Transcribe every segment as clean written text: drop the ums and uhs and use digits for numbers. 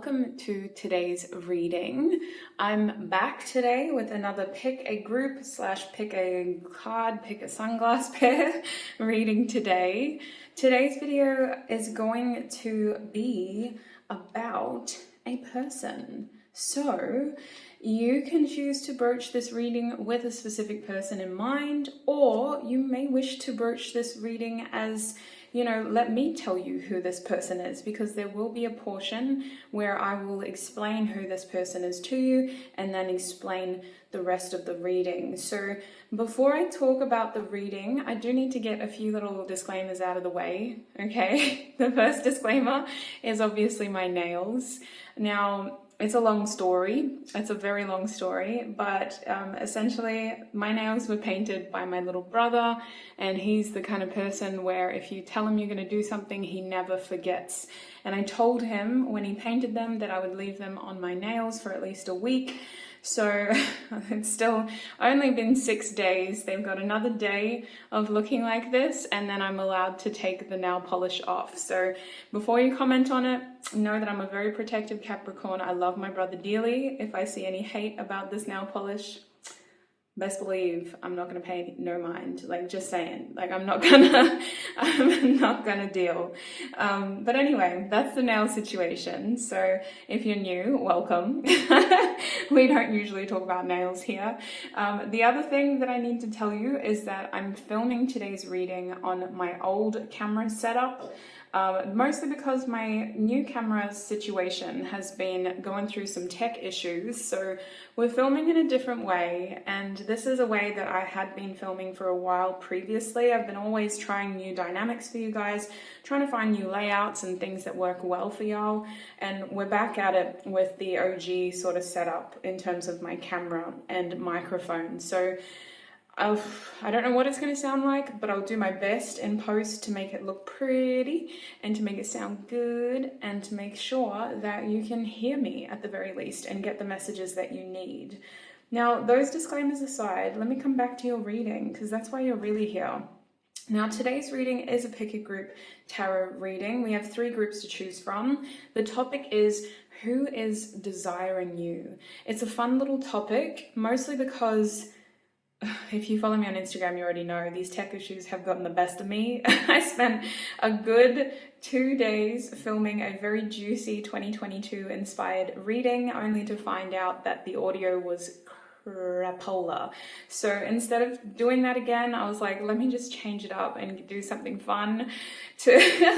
welcome to today's reading. I'm back today with another pick a group / pick a card, pick a sunglass pair reading today. Today's video is going to be about a person. So you can choose to broach this reading with a specific person in mind, or you may wish to broach this reading as, let me tell you who this person is, because there will be a portion where I will explain who this person is to you and then explain the rest of the reading. So before I talk about the reading, I do need to get a few little disclaimers out of the way, okay? The first disclaimer is obviously my nails. Now, it's a long story. It's a very long story, but essentially my nails were painted by my little brother, and he's the kind of person where if you tell him you're going to do something, he never forgets. And I told him when he painted them that I would leave them on my nails for at least a week. So it's still only been 6 days. They've got another day of looking like this, and then I'm allowed to take the nail polish off. So before you comment on it, know that I'm a very protective Capricorn. I love my brother dearly. If I see any hate about this nail polish, best believe I'm not going to pay no mind. Just saying, I'm not gonna deal. But anyway, that's the nail situation. So if you're new, welcome. We don't usually talk about nails here. The other thing that I need to tell you is that I'm filming today's reading on my old camera setup. Mostly because my new camera situation has been going through some tech issues, so we're filming in a different way, and this is a way that I had been filming for a while previously. I've been always trying new dynamics for you guys, trying to find new layouts and things that work well for y'all, and we're back at it with the OG sort of setup in terms of my camera and microphone. So I don't know what it's going to sound like, but I'll do my best in post to make it look pretty and to make it sound good and to make sure that you can hear me at the very least and get the messages that you need. Now, those disclaimers aside, let me come back to your reading, because that's why you're really here. Now, today's reading is a pick a group tarot reading. We have 3 groups to choose from. The topic is who is desiring you. It's a fun little topic, mostly because if you follow me on Instagram, you already know these tech issues have gotten the best of me. I spent a good 2 days filming a very juicy 2022 inspired reading, only to find out that the audio was crapola. So instead of doing that again, I was like, let me just change it up and do something fun to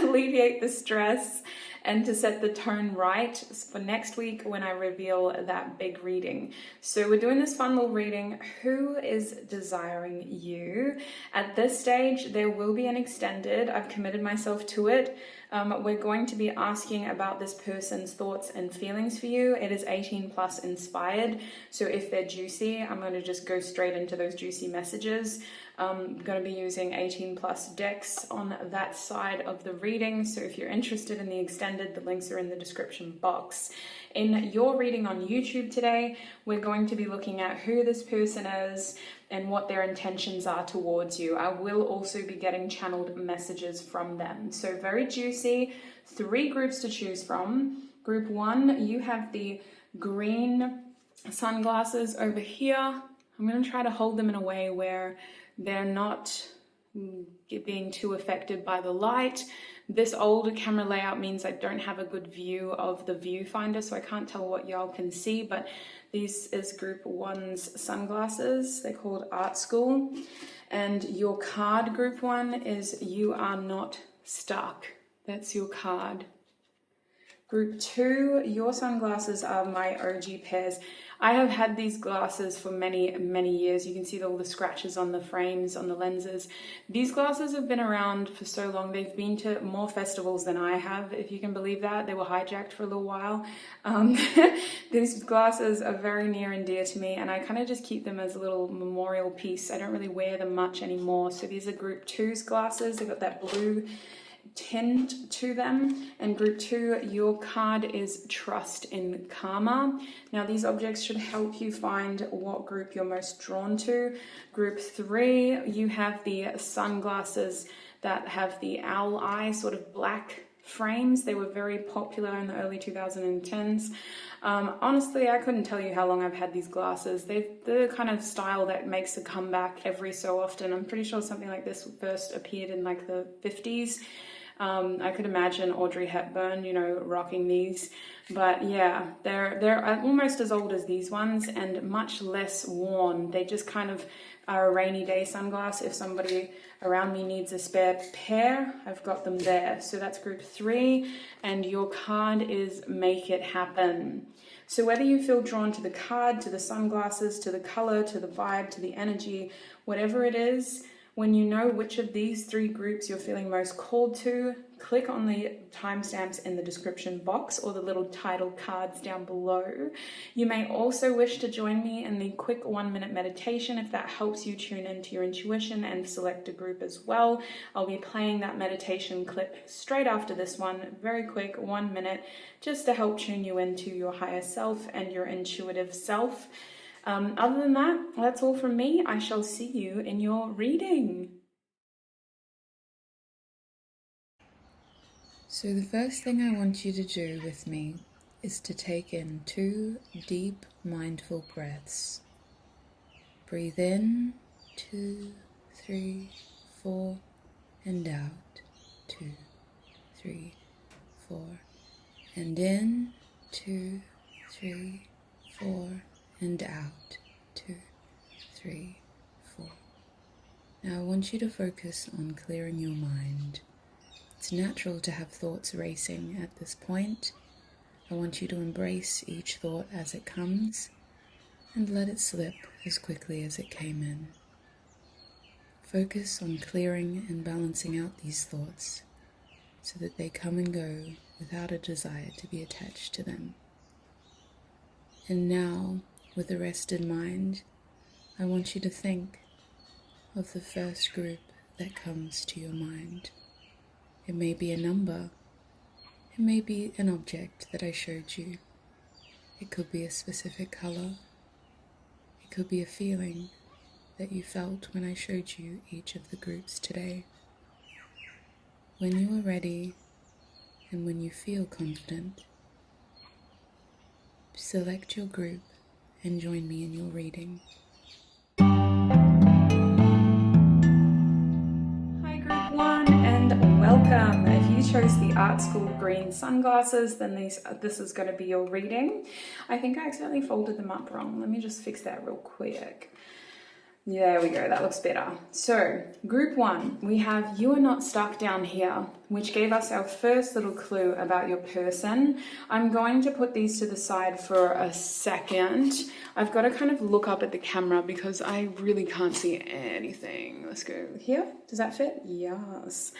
alleviate the stress and to set the tone right for next week when I reveal that big reading. So we're doing this fun little reading, who is desiring you. At this stage, there will be an extended, I've committed myself to it. We're going to be asking about this person's thoughts and feelings for you. It is 18 plus inspired, so if they're juicy, I'm going to just go straight into those juicy messages. I'm going to be using 18 plus decks on that side of the reading, so if you're interested in the extended, the links are in the description box. In your reading on YouTube today, we're going to be looking at who this person is and what their intentions are towards you. I will also be getting channeled messages from them. So very juicy, 3 groups to choose from. Group 1, you have the green sunglasses over here. I'm going to try to hold them in a way where they're not being too affected by the light. This older camera layout means I don't have a good view of the viewfinder, so I can't tell what y'all can see, but this is group 1's sunglasses. They're called Art School. And your card, group 1, is You Are Not Stuck. That's your card. Group 2, your sunglasses are my OG pairs. I have had these glasses for many, many years. You can see all the scratches on the frames, on the lenses. These glasses have been around for so long. They've been to more festivals than I have, if you can believe that. They were hijacked for a little while. These glasses are very near and dear to me, and I kind of just keep them as a little memorial piece. I don't really wear them much anymore. So these are group 2's glasses. They've got that blue tint to them. And group 2, your card is Trust in Karma. Now these objects should help you find what group you're most drawn to. Group 3, you have the sunglasses that have the owl eye, sort of black frames. They were very popular in the early 2010s. Honestly, I couldn't tell you how long I've had these glasses. They're the kind of style that makes a comeback every so often. I'm pretty sure something like this first appeared in like the 50s. I could imagine Audrey Hepburn, rocking these. But yeah, they're almost as old as these ones and much less worn. They just kind of are a rainy day sunglass. If somebody around me needs a spare pair, I've got them there. So that's group 3, and your card is Make It Happen. So whether you feel drawn to the card, to the sunglasses, to the color, to the vibe, to the energy, whatever it is, when you know which of these 3 groups you're feeling most called to, click on the timestamps in the description box or the little title cards down below. You may also wish to join me in the quick 1-minute meditation if that helps you tune into your intuition and select a group as well. I'll be playing that meditation clip straight after this one, very quick, 1 minute, just to help tune you into your higher self and your intuitive self. Other than that, that's all from me. I shall see you in your reading. So the first thing I want you to do with me is to take in 2 deep, mindful breaths. Breathe in, 2, 3, 4, and out, 2, 3, 4, and in, 2, 3, 4, and out, 2, 3, 4. Now I want you to focus on clearing your mind. It's natural to have thoughts racing at this point. I want you to embrace each thought as it comes and let it slip as quickly as it came in. Focus on clearing and balancing out these thoughts so that they come and go without a desire to be attached to them. And now, with a rested mind, I want you to think of the first group that comes to your mind. It may be a number, it may be an object that I showed you. It could be a specific color, it could be a feeling that you felt when I showed you each of the groups today. When you are ready and when you feel confident, select your group and join me in your reading. Hi group 1 and welcome. If you chose the Art School green sunglasses, then this is going to be your reading. I think I accidentally folded them up wrong. Let me just fix that real quick. There we go, that looks better. So, group 1, we have You Are Not Stuck Down Here, which gave us our first little clue about your person. I'm going to put these to the side for a second. I've got to kind of look up at the camera because I really can't see anything. Let's go here. Does that fit? Yes.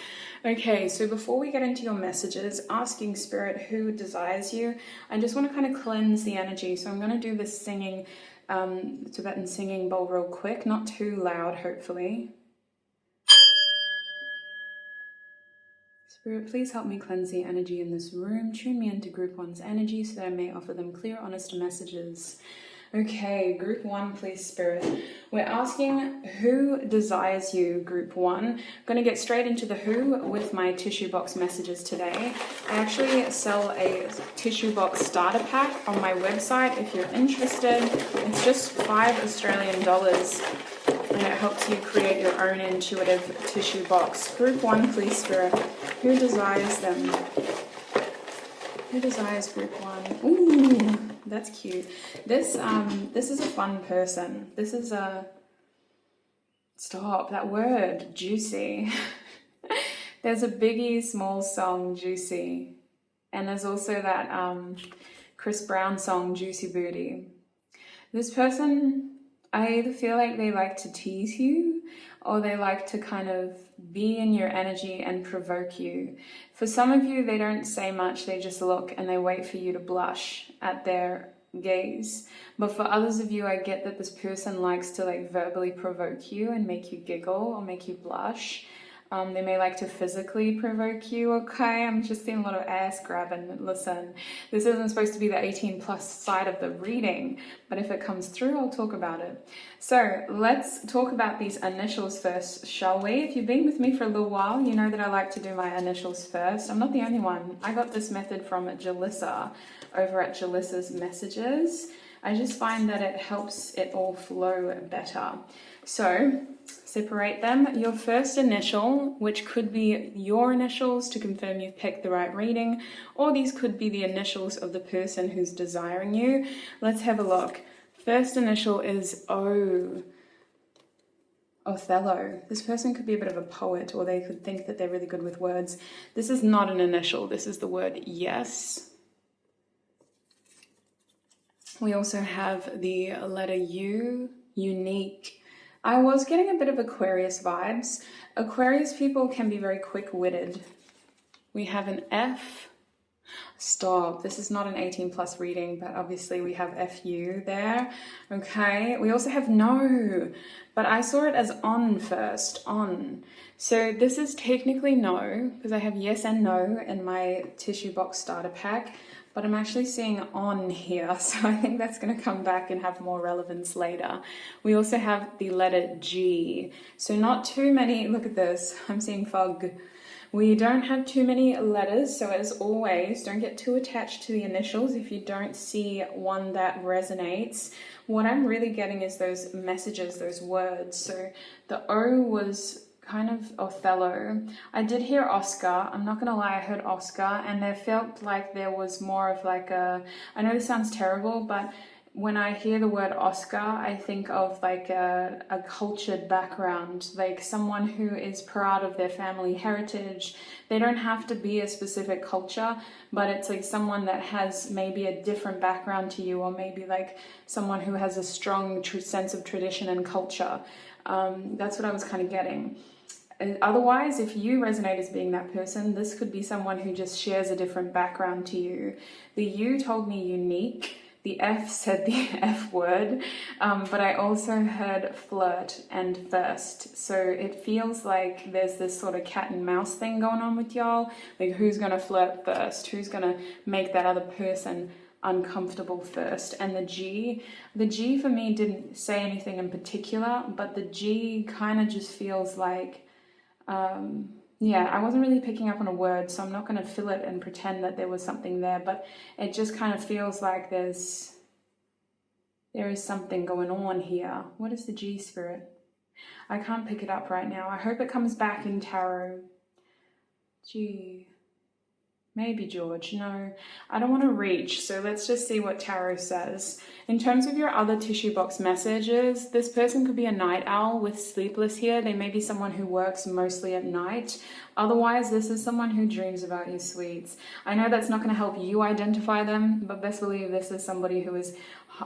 Okay, so before we get into your messages, asking Spirit who desires you, I just want to kind of cleanse the energy. So I'm going to do this singing Tibetan singing bowl real quick, not too loud, hopefully. Spirit, please help me cleanse the energy in this room. Tune me into group 1's energy so that I may offer them clear, honest messages. Okay, group 1, please, Spirit. We're asking who desires you, group 1. I'm going to get straight into the who with my tissue box messages today. I actually sell a tissue box starter pack on my website if you're interested. It's just $5 Australian and it helps you create your own intuitive tissue box. Group 1, please, Spirit. Who desires them? Who desires group 1? Ooh, that's cute. This is a fun person. This is a... Stop, that word, juicy. There's a Biggie Smalls song, Juicy. And there's also that Chris Brown song, Juicy Booty. This person, I either feel like they like to tease you or they like to kind of be in your energy and provoke you. For some of you, they don't say much, they just look and they wait for you to blush at their gaze. But for others of you, I get that this person likes to like verbally provoke you and make you giggle or make you blush. They may like to physically provoke you, okay? I'm just seeing a lot of ass grabbing. Listen, this isn't supposed to be the 18 plus side of the reading, but if it comes through, I'll talk about it. So let's talk about these initials first, shall we? If you've been with me for a little while, you know that I like to do my initials first. I'm not the only one. I got this method from Jalissa over at Jalissa's Messages. I just find that it helps it all flow better. So separate them. Your first initial, which could be your initials to confirm you've picked the right reading, or these could be the initials of the person who's desiring you. Let's have a look. First initial is O. Othello. This person could be a bit of a poet, or they could think that they're really good with words. This is not an initial. This is the word yes. We also have the letter U, unique. I was getting a bit of Aquarius vibes. Aquarius people can be very quick-witted. We have an F. Stop. This is not an 18 plus reading, but obviously we have FU there. Okay. We also have no, but I saw it as on first, on. So this is technically no, because I have yes and no in my tissue box starter pack, but I'm actually seeing on here. So I think that's going to come back and have more relevance later. We also have the letter G. So not too many, look at this. I'm seeing fog. We don't have too many letters, so as always, don't get too attached to the initials if you don't see one that resonates. What I'm really getting is those messages, those words. So the O was kind of Othello. I did hear Oscar. I'm not gonna lie, I heard Oscar, and there felt like there was more of like a, I know this sounds terrible, but when I hear the word Oscar, I think of like a cultured background, like someone who is proud of their family heritage. They don't have to be a specific culture, but it's like someone that has maybe a different background to you, or maybe like someone who has a strong sense of tradition and culture. That's what I was kind of getting. Otherwise, if you resonate as being that person, this could be someone who just shares a different background to you. The U told me unique. The F said the F word, but I also heard flirt and first. So it feels like there's this sort of cat and mouse thing going on with y'all. Like, who's going to flirt first? Who's going to make that other person uncomfortable first? And the G for me didn't say anything in particular, but the G kind of just feels like, yeah, I wasn't really picking up on a word, so I'm not going to fill it and pretend that there was something there, but it just kind of feels like there is something going on here. What is the G, Spirit? I can't pick it up right now. I hope it comes back in tarot. G. Maybe George. No, I don't want to reach, so let's just see what tarot says. In terms of your other tissue box messages, this person could be a night owl with sleepless here. They may be someone who works mostly at night. Otherwise, this is someone who dreams about you, sweets. I know that's not going to help you identify them, but best believe this is somebody who is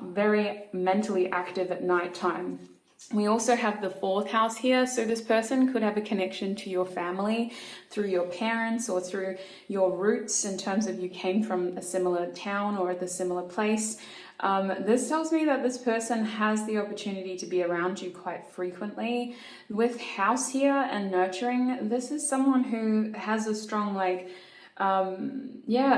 very mentally active at nighttime. We also have the fourth house here, so this person could have a connection to your family through your parents or through your roots in terms of you came from a similar town or at a similar place. This tells me that this person has the opportunity to be around you quite frequently. With house here and nurturing, this is someone who has a strong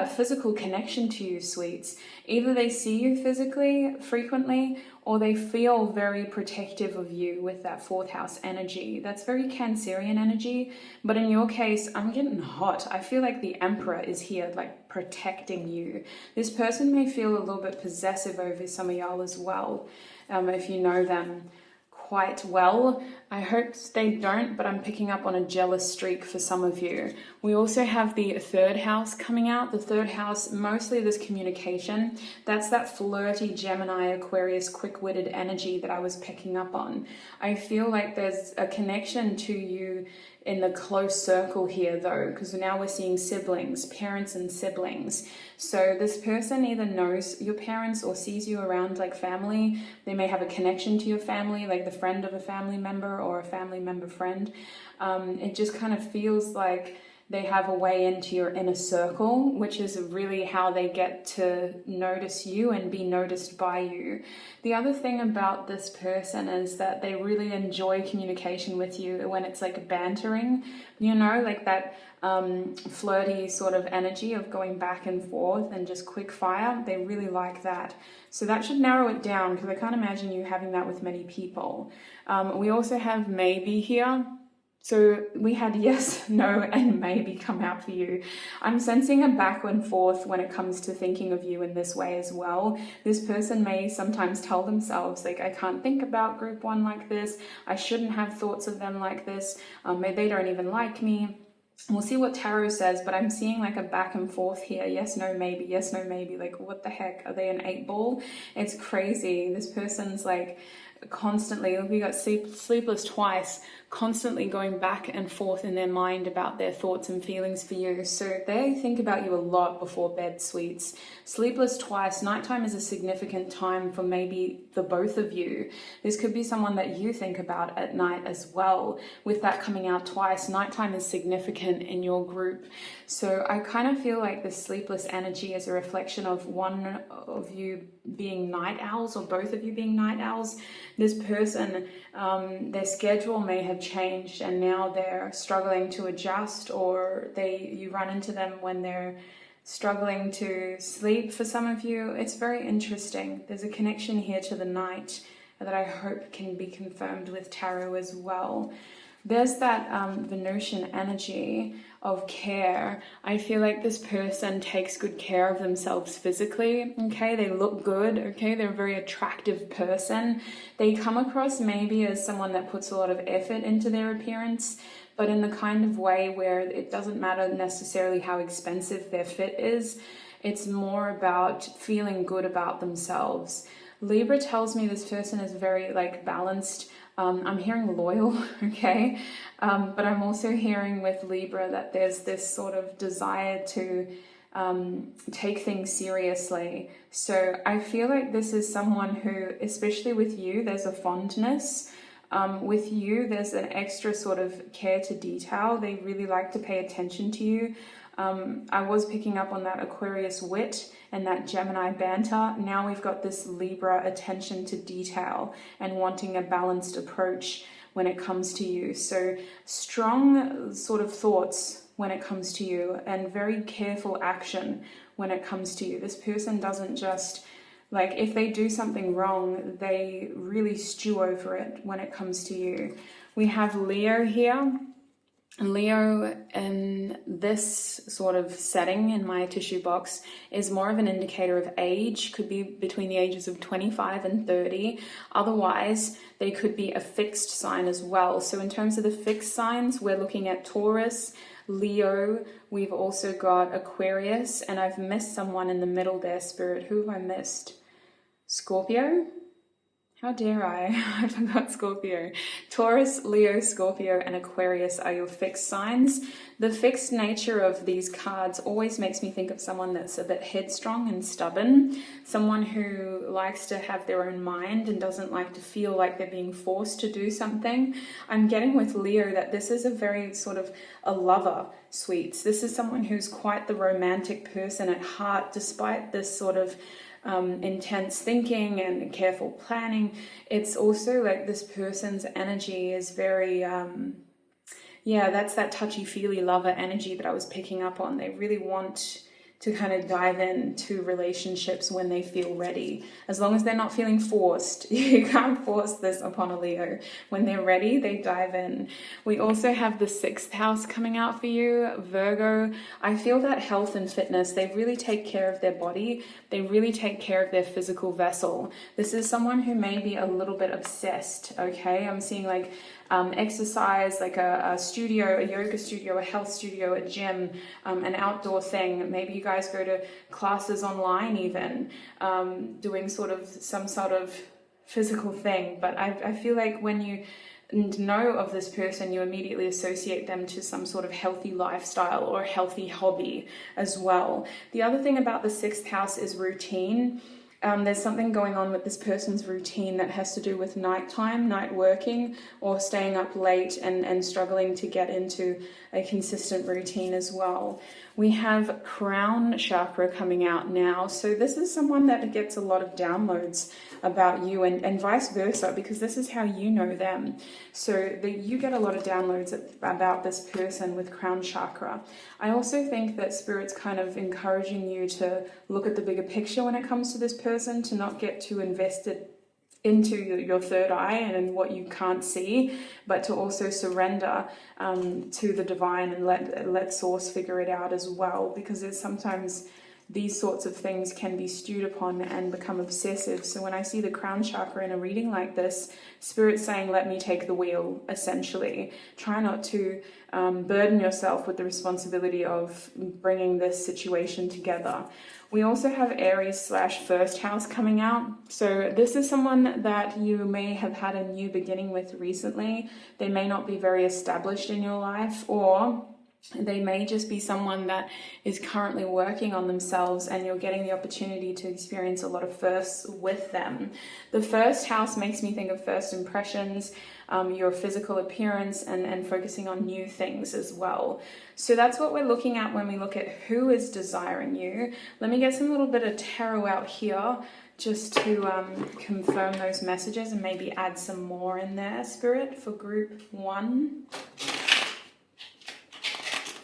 physical connection to you, sweets. Either they see you physically frequently, or they feel very protective of you with that fourth house energy. That's very Cancerian energy, but in your case, I'm getting hot. I feel like the Emperor is here, like protecting you. This person may feel a little bit possessive over some of y'all as well, if you know them quite well. I hope they don't, but I'm picking up on a jealous streak for some of you. We also have the third house coming out. The third house, mostly this communication. That's that flirty Gemini, Aquarius, quick-witted energy that I was picking up on. I feel like there's a connection to you in the close circle here though, because now we're seeing siblings, parents and siblings. So this person either knows your parents or sees you around like family. They may have a connection to your family, like the friend of a family member or a family member friend. It just kind of feels like they have a way into your inner circle, which is really how they get to notice you and be noticed by you. The other thing about this person is that they really enjoy communication with you when it's like bantering, you know, like that flirty sort of energy of going back and forth and just quick fire. They really like that. So that should narrow it down, because I can't imagine you having that with many people. We also have maybe here. So we had yes, no, and maybe come out for you. I'm sensing a back and forth when it comes to thinking of you in this way as well. This person may sometimes tell themselves, like, I can't think about group one like this. I shouldn't have thoughts of them like this. Maybe they don't even like me. We'll see what tarot says, but I'm seeing like a back and forth here. Yes, no, maybe. Yes, no, maybe. Like, what the heck? Are they an 8-ball? It's crazy. This person's like constantly, we got sleepless twice, constantly going back and forth in their mind about their thoughts and feelings for you. So they think about you a lot before bed, sweets. Sleepless twice. Nighttime is a significant time for maybe the both of you. This could be someone that you think about at night as well. With that coming out twice, nighttime is significant in your group. So I kind of feel like the sleepless energy is a reflection of one of you being night owls, or both of you being night owls. This person, their schedule may have changed and now they're struggling to adjust, or you run into them when they're struggling to sleep. For some of you, it's very interesting. There's a connection here to the night that I hope can be confirmed with tarot as well. There's that Venusian energy of care. I feel like this person takes good care of themselves physically, okay? They look good, okay? They're a very attractive person. They come across maybe as someone that puts a lot of effort into their appearance, but in the kind of way where it doesn't matter necessarily how expensive their fit is. It's more about feeling good about themselves. Libra tells me this person is very like balanced. I'm hearing loyal, okay? But I'm also hearing with Libra that there's this sort of desire to take things seriously. So I feel like this is someone who, especially with you, there's a fondness. With you, there's an extra sort of care to detail. They really like to pay attention to you. I was picking up on that Aquarius wit and that Gemini banter. Now we've got this Libra attention to detail and wanting a balanced approach when it comes to you. So strong sort of thoughts when it comes to you, and very careful action when it comes to you. This person doesn't just, like, if they do something wrong, they really stew over it when it comes to you. We have Leo here. Leo in this sort of setting in my tissue box is more of an indicator of age, could be between the ages of 25 and 30. Otherwise, they could be a fixed sign as well. So in terms of the fixed signs, we're looking at Taurus, Leo, we've also got Aquarius, and I've missed someone in the middle there, Spirit. Who have I missed? Scorpio? How dare I? I forgot Scorpio. Taurus, Leo, Scorpio, and Aquarius are your fixed signs. The fixed nature of these cards always makes me think of someone that's a bit headstrong and stubborn, someone who likes to have their own mind and doesn't like to feel like they're being forced to do something. I'm getting with Leo that this is a very sort of a lover, sweets. This is someone who's quite the romantic person at heart, despite this sort of intense thinking and careful planning. It's also like this person's energy is very that's that touchy-feely lover energy that I was picking up on. They really want to kind of dive into relationships when they feel ready, as long as they're not feeling forced. You can't force this upon a Leo. When they're ready, they dive in. We also have the 6th house coming out for you, Virgo. I feel that health and fitness, they really take care of their body. They really take care of their physical vessel. This is someone who may be a little bit obsessed, okay? I'm seeing like exercise, like a studio, a yoga studio, a health studio, a gym, an outdoor thing. Maybe you guys go to classes online even, doing some sort of physical thing. But I feel like when you know of this person, you immediately associate them to some sort of healthy lifestyle or healthy hobby as well. The other thing about the 6th house is routine. There's something going on with this person's routine that has to do with nighttime, night working, or staying up late and struggling to get into a consistent routine as well. We have crown chakra coming out now. So this is someone that gets a lot of downloads about you and vice versa, because this is how you know them. So that you get a lot of downloads about this person with crown chakra. I also think that Spirit's kind of encouraging you to look at the bigger picture when it comes to this person, to not get too invested into your third eye and what you can't see, but to also surrender to the divine and let source figure it out as well, because there's sometimes these sorts of things can be stewed upon and become obsessive. So when I see the crown chakra in a reading like this, Spirit's saying, let me take the wheel, essentially. Try not to burden yourself with the responsibility of bringing this situation together. We also have Aries/first house coming out. So this is someone that you may have had a new beginning with recently. They may not be very established in your life, or they may just be someone that is currently working on themselves, and you're getting the opportunity to experience a lot of firsts with them. The first house makes me think of first impressions, your physical appearance, and focusing on new things as well. So that's what we're looking at when we look at who is desiring you. Let me get some little bit of tarot out here just to confirm those messages and maybe add some more in there, Spirit, for group 1.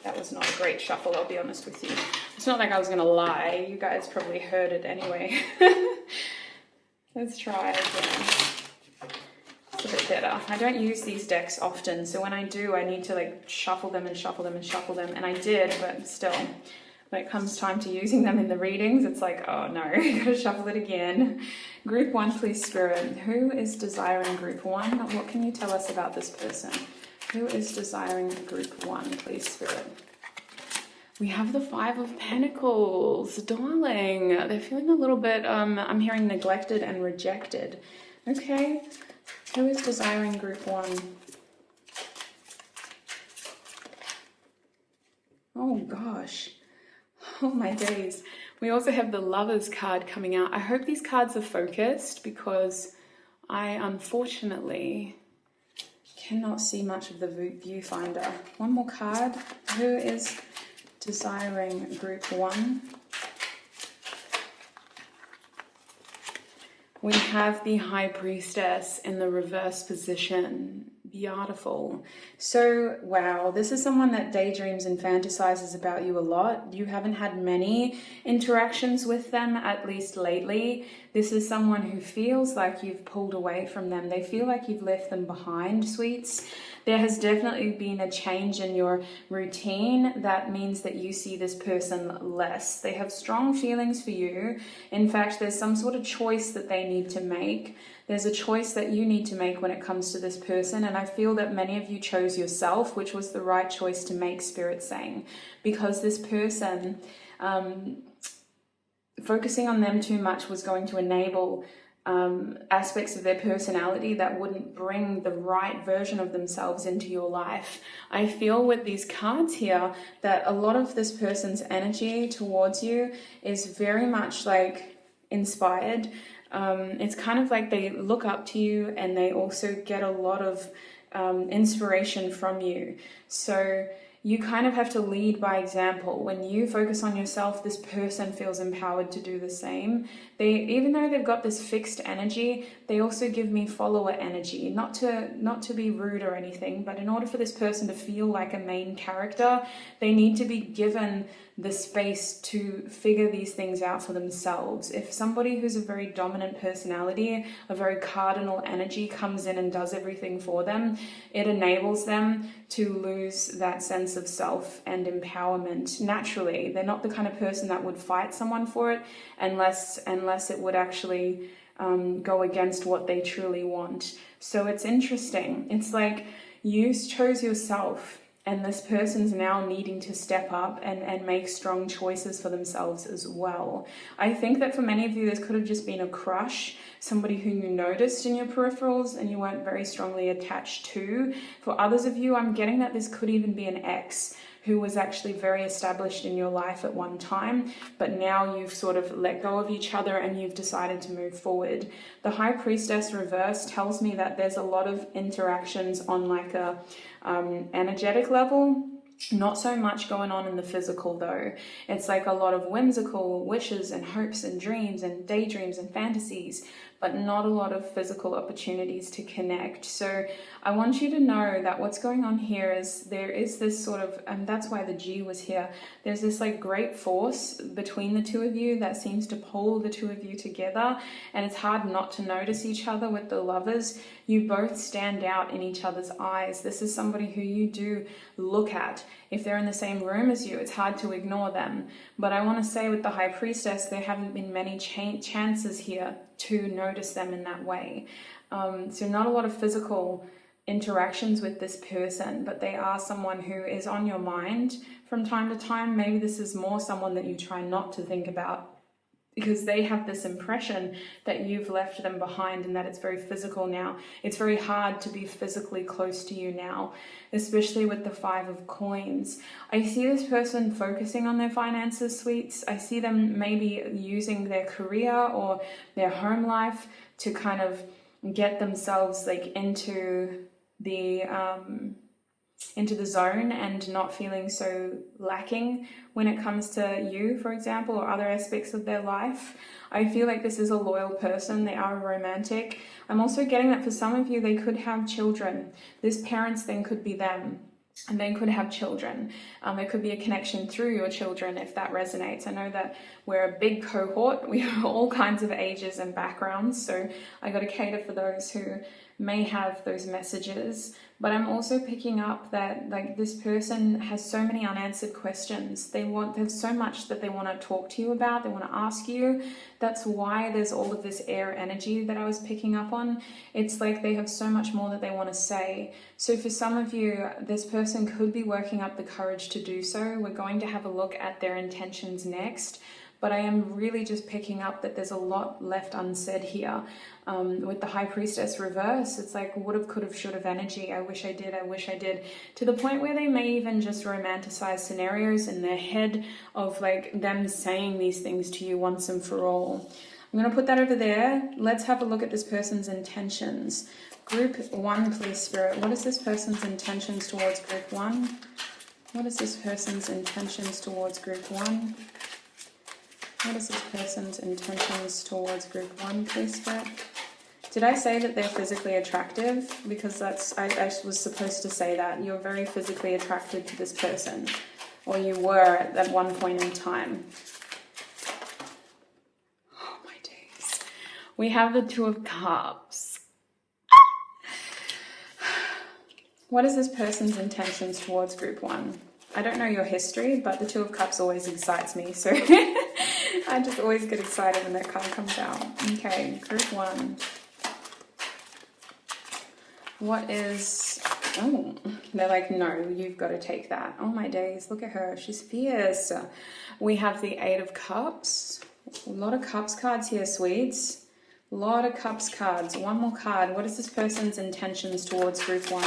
That was not a great shuffle, I'll be honest with you. It's not like I was going to lie. You guys probably heard it anyway. Let's try again. It's a bit better. I don't use these decks often, so when I do, I need to like shuffle them and shuffle them and shuffle them. And I did, but still, when it comes time to using them in the readings, it's like, oh no, you gotta shuffle it again. Group 1, please, Spirit. Who is desiring group 1? What can you tell us about this person? Who is desiring group 1, please, Spirit? We have the 5 of Pentacles. Darling, they're feeling a little bit, I'm hearing neglected and rejected. Okay, who is desiring group 1? Oh gosh, oh my days. We also have the Lovers card coming out. I hope these cards are focused, because I unfortunately cannot see much of the viewfinder. One more card. Who is desiring group 1? We have the High Priestess in the reverse position. Beautiful. So, wow, this is someone that daydreams and fantasizes about you a lot. You haven't had many interactions with them, at least lately. This is someone who feels like you've pulled away from them. They feel like you've left them behind, sweets. There has definitely been a change in your routine that means that you see this person less. They have strong feelings for you. In fact, there's some sort of choice that they need to make. There's a choice that you need to make when it comes to this person, and I feel that many of you chose yourself, which was the right choice to make, Spirit saying, because this person, focusing on them too much was going to enable aspects of their personality that wouldn't bring the right version of themselves into your life. I feel with these cards here that a lot of this person's energy towards you is very much like inspired. It's kind of like they look up to you, and they also get a lot of inspiration from you. So you kind of have to lead by example. When you focus on yourself, this person feels empowered to do the same. Even though they've got this fixed energy, they also give me follower energy. Not to be rude or anything, but in order for this person to feel like a main character, they need to be given the space to figure these things out for themselves. If somebody who's a very dominant personality, a very cardinal energy comes in and does everything for them, it enables them to lose that sense of self and empowerment naturally. They're not the kind of person that would fight someone for it unless it would actually go against what they truly want. So it's interesting. It's like you chose yourself, and this person's now needing to step up and make strong choices for themselves as well. I think that for many of you, this could have just been a crush, somebody who you noticed in your peripherals and you weren't very strongly attached to. For others of you, I'm getting that this could even be an ex who was actually very established in your life at one time, but now you've sort of let go of each other and you've decided to move forward. The High Priestess reverse tells me that there's a lot of interactions on like a energetic level. Not so much going on in the physical though. It's like a lot of whimsical wishes and hopes and dreams and daydreams and fantasies, but not a lot of physical opportunities to connect. So I want you to know that what's going on here is there is this sort of, and that's why the G was here, there's this like great force between the two of you that seems to pull the two of you together, and it's hard not to notice each other with the Lovers. You both stand out in each other's eyes. This is somebody who you do look at. If they're in the same room as you, it's hard to ignore them. But I want to say with the High Priestess, there haven't been many chances here to notice them in that way. So not a lot of physical interactions with this person, but they are someone who is on your mind from time to time. Maybe this is more someone that you try not to think about, because they have this impression that you've left them behind and that it's very physical now. It's very hard to be physically close to you now, especially with the Five of Coins. I see this person focusing on their finances, sweets. I see them maybe using their career or their home life to kind of get themselves like into the zone and not feeling so lacking when it comes to you, for example, or other aspects of their life. I feel like this is a loyal person. They are romantic. I'm also getting that for some of you, they could have children. This parents then could be them, and they could have children. There could be a connection through your children if that resonates. I know that we're a big cohort. We have all kinds of ages and backgrounds, so I got to cater for those who may have those messages. But I'm also picking up that like this person has so many unanswered questions. There's so much that they want to talk to you about, they want to ask you. That's why there's all of this air energy that I was picking up on. It's like they have so much more that they want to say. So for some of you, this person could be working up the courage to do so. We're going to have a look at their intentions next. But I am really just picking up that there's a lot left unsaid here. With the High Priestess reverse, it's like would have, could have, should have energy. I wish I did. To the point where they may even just romanticize scenarios in their head of like them saying these things to you once and for all. I'm going to put that over there. Let's have a look at this person's intentions. Group 1, please, Spirit. What is this person's intentions towards Group 1? What is this person's intentions towards Group 1? What is this person's intentions towards Group 1, please, Spirit? Did I say that they're physically attractive? Because I was supposed to say that. You're very physically attracted to this person. Or you were at one point in time. Oh my days. We have the Two of Cups. What is this person's intentions towards Group 1? I don't know your history, but the Two of Cups always excites me, so I just always get excited when that card comes out. Okay, Group 1. What is... Oh, they're like, no, you've got to take that. Oh my days, look at her. She's fierce. We have the Eight of Cups. A lot of Cups cards here, sweets. A lot of Cups cards. One more card. What is this person's intentions towards Group 1?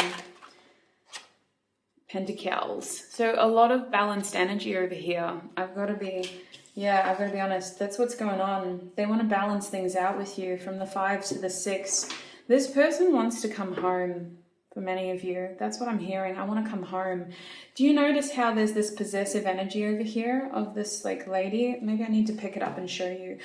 Pentacles. So a lot of balanced energy over here. I've got to be honest. That's what's going on. They want to balance things out with you from the 5 to the 6. This person wants to come home for many of you. That's what I'm hearing. I want to come home. Do you notice how there's this possessive energy over here of this like lady? Maybe I need to pick it up and show you.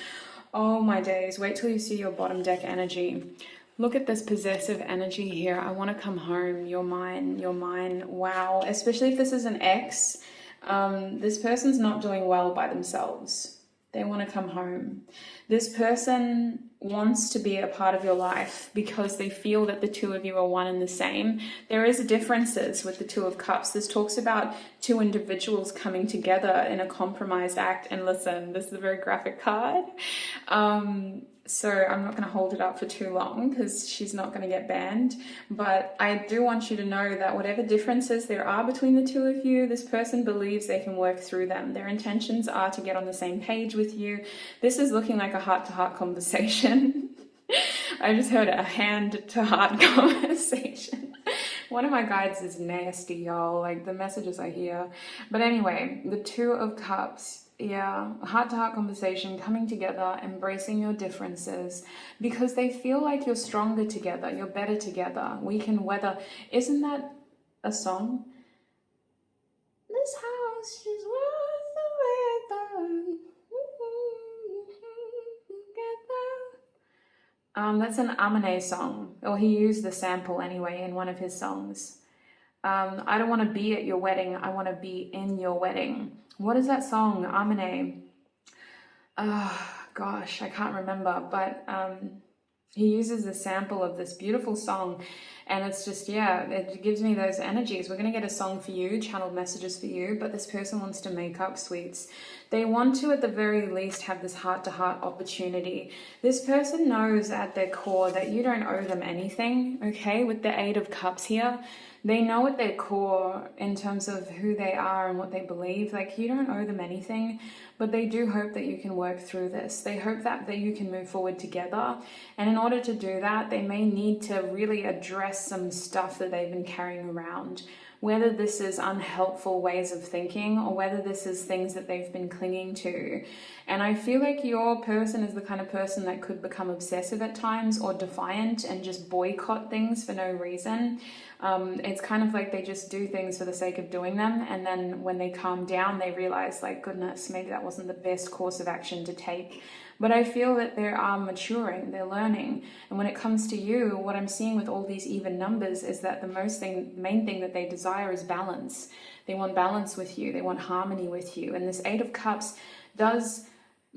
Oh my days. Wait till you see your bottom deck energy. Look at this possessive energy here. I want to come home. You're mine. You're mine. Wow. Especially if this is an ex. This person's not doing well by themselves. They want to come home. This person wants to be a part of your life because they feel that the two of you are one and the same. There is differences with the Two of Cups. This talks about two individuals coming together in a compromised act. And listen, this is a very graphic card. So I'm not going to hold it up for too long because she's not going to get banned. But I do want you to know that whatever differences there are between the two of you, this person believes they can work through them. Their intentions are to get on the same page with you. This is looking like a heart-to-heart conversation. I just heard a hand-to-heart conversation. One of my guides is nasty, y'all, like the messages I hear. But anyway, the Two of Cups, yeah, heart-to-heart conversation, coming together, embracing your differences, because they feel like you're stronger together, you're better together, we can weather. Isn't that a song? This house is worth the weather. That's an Amane song, or he used the sample anyway in one of his songs. I don't want to be at your wedding, I want to be in your wedding. What is that song, Amane? Gosh, I can't remember, but he uses the sample of this beautiful song, and it's just, yeah, it gives me those energies. We're going to get a song for you, channeled messages for you, but this person wants to make up, sweets. They want to, at the very least, have this heart-to-heart opportunity. This person knows at their core that you don't owe them anything, okay? With the Eight of Cups here, they know at their core, in terms of who they are and what they believe, like you don't owe them anything, but they do hope that you can work through this. They hope that you can move forward together. And in order to do that, they may need to really address some stuff that they've been carrying around. Whether this is unhelpful ways of thinking or whether this is things that they've been clinging to. And I feel like your person is the kind of person that could become obsessive at times or defiant and just boycott things for no reason. It's kind of like they just do things for the sake of doing them, and then when they calm down they realize, like, goodness, maybe that wasn't the best course of action to take. But I feel that they are maturing, they're learning. And when it comes to you, what I'm seeing with all these even numbers is that the main thing that they desire is balance. They want balance with you, they want harmony with you. And this Eight of Cups does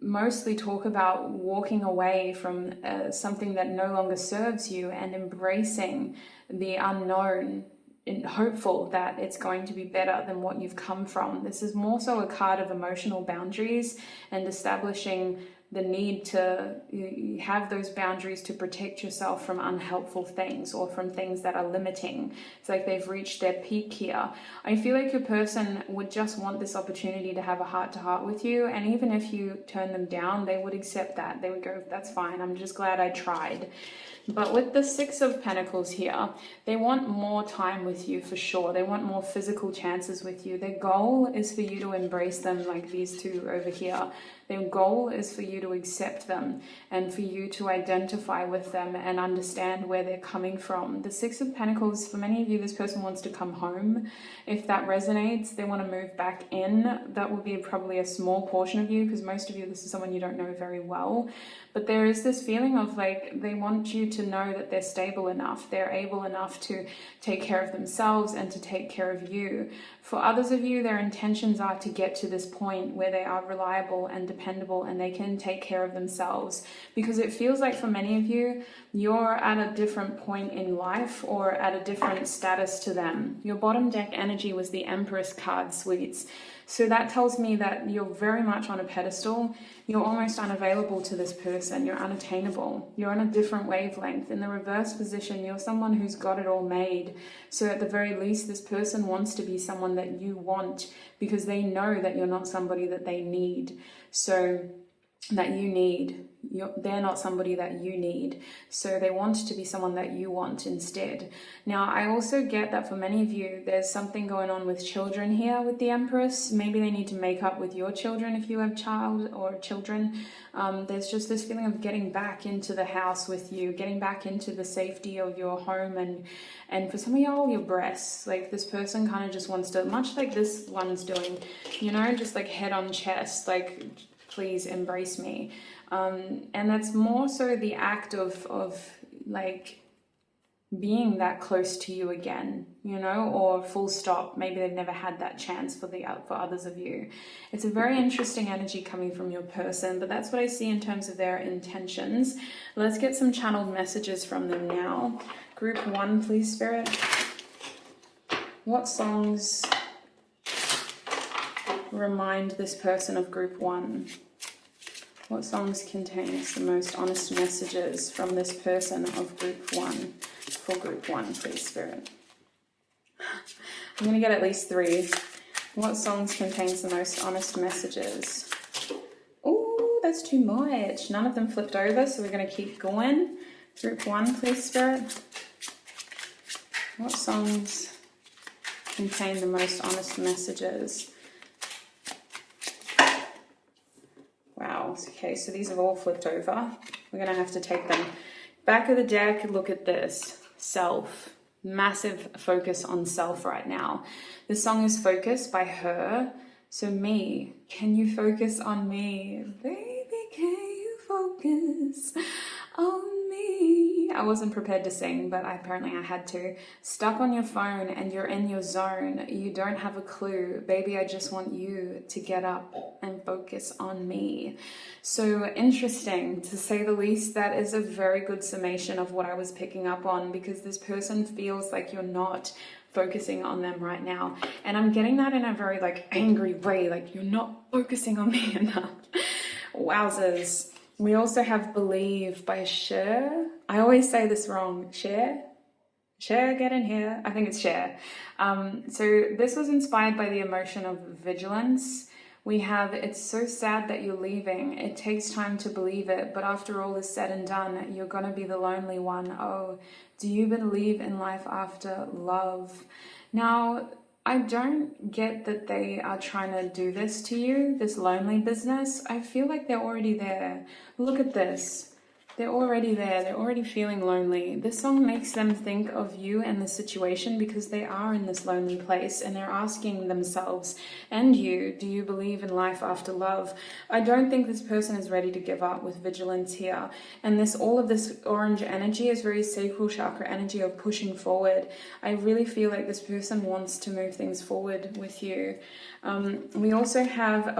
mostly talk about walking away from something that no longer serves you and embracing the unknown, and hopeful that it's going to be better than what you've come from. This is more so a card of emotional boundaries and establishing the need to have those boundaries to protect yourself from unhelpful things or from things that are limiting. It's like they've reached their peak here. I feel like your person would just want this opportunity to have a heart-to-heart with you, and even if you turn them down, they would accept that. They would go, that's fine, I'm just glad I tried. But with the Six of Pentacles here, they want more time with you for sure. They want more physical chances with you. Their goal is for you to embrace them, like these two over here. Their goal is for you to accept them and for you to identify with them and understand where they're coming from. The Six of Pentacles, for many of you, this person wants to come home. If that resonates, they want to move back in. That will be probably a small portion of you, because most of you, this is someone you don't know very well. But there is this feeling of like they want you to know that they're stable enough, they're able enough to take care of themselves and to take care of you. For others of you, their intentions are to get to this point where they are reliable and dependable and they can take care of themselves. Because it feels like for many of you, you're at a different point in life or at a different status to them. Your bottom deck energy was the Empress card, sweets. So that tells me that you're very much on a pedestal. You're almost unavailable to this person. You're unattainable. You're on a different wavelength. In the reverse position, you're someone who's got it all made. So at the very least, this person wants to be someone that you want because they know that you're not somebody that they need. So that you need. They're not somebody that you need. So they want to be someone that you want instead. Now, I also get that for many of you, there's something going on with children here with the Empress. Maybe they need to make up with your children if you have child or children. There's just this feeling of getting back into the house with you, getting back into the safety of your home, and for some of y'all, your breasts. Like this person kind of just wants to, much like this one's doing, you know, just like head on chest, like please embrace me. And that's more so the act of like being that close to you again, you know, or full stop. Maybe they've never had that chance for others of you. It's a very interesting energy coming from your person, but that's what I see in terms of their intentions. Let's get some channeled messages from them now. Group 1, please, Spirit. What songs remind this person of Group 1? What songs contains the most honest messages from this person of Group 1? For Group 1, please, Spirit. I'm going to get at least 3. What songs contains the most honest messages? Oh, that's too much. None of them flipped over, so we're going to keep going. Group 1, please, Spirit. What songs contain the most honest messages? Wow, okay, so these have all flipped over. We're going to have to take them. Back of the deck, look at this. Self. Massive focus on self right now. The song is Focus by Her. So me, can you focus on me? Baby, can you focus on me? I wasn't prepared to sing, but apparently I had to. Stuck on your phone and you're in your zone. You don't have a clue. Baby, I just want you to get up and focus on me. So interesting, to say the least. That is a very good summation of what I was picking up on, because this person feels like you're not focusing on them right now. And I'm getting that in a very like angry way, like you're not focusing on me enough. Wowzers. We also have Believe by Cher. I always say this wrong. Cher, get in here. I think it's Cher. So this was inspired by the emotion of vigilance. We have, it's so sad that you're leaving. It takes time to believe it, but after all is said and done, you're gonna be the lonely one. Oh, do you believe in life after love? Now, I don't get that they are trying to do this to you, this lonely business. I feel like they're already there. Look at this. They're already there. They're already feeling lonely. This song makes them think of you and the situation, because they are in this lonely place and they're asking themselves and you, do you believe in life after love? I don't think this person is ready to give up with vigilance here. And all of this orange energy is very sacral chakra energy of pushing forward. I really feel like this person wants to move things forward with you. We also have,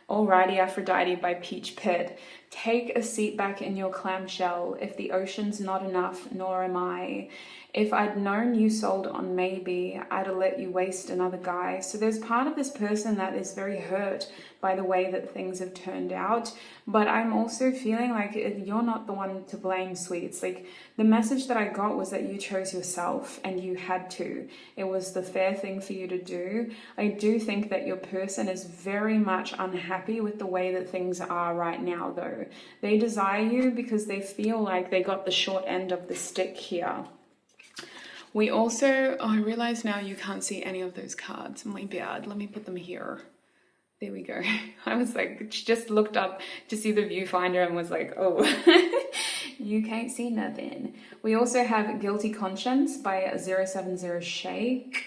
Alrighty, Aphrodite by Peach Pit. Take a seat back in your clamshell. If the ocean's not enough, nor am I. If I'd known you sold on maybe, I'd have let you waste another guy. So there's part of this person that is very hurt by the way that things have turned out. But I'm also feeling like you're not the one to blame, sweets. Like, the message that I got was that you chose yourself and you had to. It was the fair thing for you to do. I do think that your person is very much unhappy with the way that things are right now, though. They desire you because they feel like they got the short end of the stick here. We also, I realize now you can't see any of those cards. My bad. Let me put them here. There we go. I was like, just looked up to see the viewfinder and was like, oh, you can't see nothing. We also have Guilty Conscience by 070 Shake.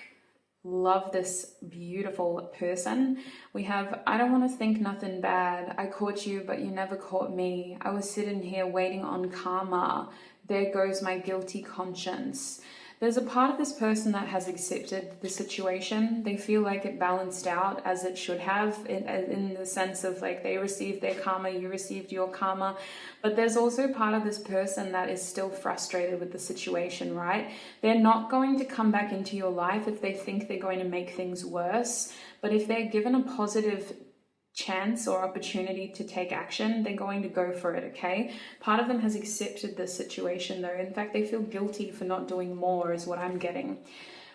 Love this beautiful person. We have, I don't want to think nothing bad. I caught you, but you never caught me. I was sitting here waiting on karma. There goes my guilty conscience. There's a part of this person that has accepted the situation. They feel like it balanced out as it should have, in the sense of like they received their karma, you received your karma. But there's also part of this person that is still frustrated with the situation, right? They're not going to come back into your life if they think they're going to make things worse. But if they're given a positive chance or opportunity to take action, they're going to go for it, okay? Part of them has accepted this situation though. In fact, they feel guilty for not doing more is what I'm getting.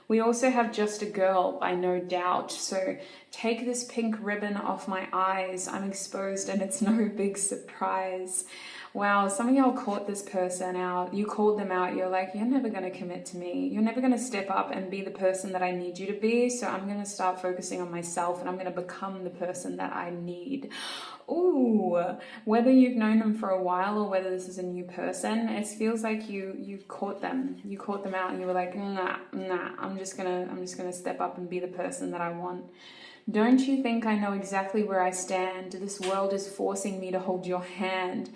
We also have Just a Girl by No Doubt. So take this pink ribbon off my eyes. I'm exposed and it's no big surprise. Wow, some of y'all caught this person out. You called them out. You're like, you're never going to commit to me. You're never going to step up and be the person that I need you to be. So I'm going to start focusing on myself and I'm going to become the person that I need. Ooh, whether you've known them for a while or whether this is a new person, it feels like you caught them. You caught them out and you were like, nah, I'm just gonna step up and be the person that I want. Don't you think I know exactly where I stand? This world is forcing me to hold your hand.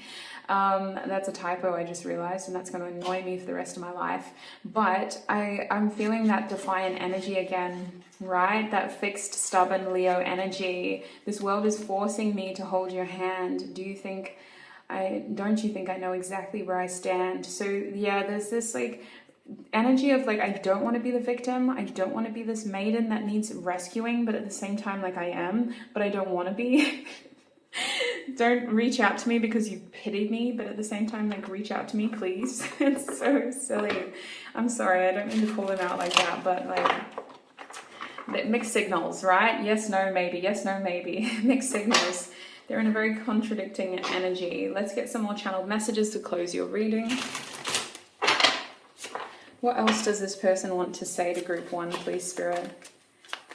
That's a typo, I just realized, and that's going to annoy me for the rest of my life. But I'm feeling that defiant energy again, right? That fixed, stubborn Leo energy. This world is forcing me to hold your hand. Don't you think I know exactly where I stand? So yeah, there's this like energy of like, I don't want to be the victim. I don't want to be this maiden that needs rescuing, but at the same time, like I am, but I don't want to be. Don't reach out to me because you pitied me, but at the same time, like, reach out to me, please. It's so silly. I'm sorry, I don't mean to call them out like that, but like, mixed signals, right? Yes, no, maybe. Yes, no, maybe. Mixed signals. They're in a very contradicting energy. Let's get some more channeled messages to close your reading. What else does this person want to say to group 1, please, Spirit?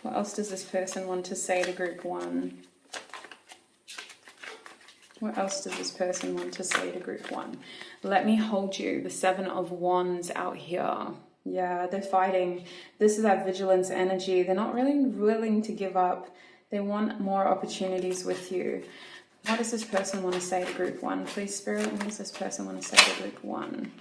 What else does this person want to say to group 1? What else does this person want to say to group 1? Let me hold you. The 7 of Wands out here. Yeah, they're fighting. This is that vigilance energy. They're not really willing to give up. They want more opportunities with you. What does this person want to say to group 1? Please, Spirit, what does this person want to say to group 1?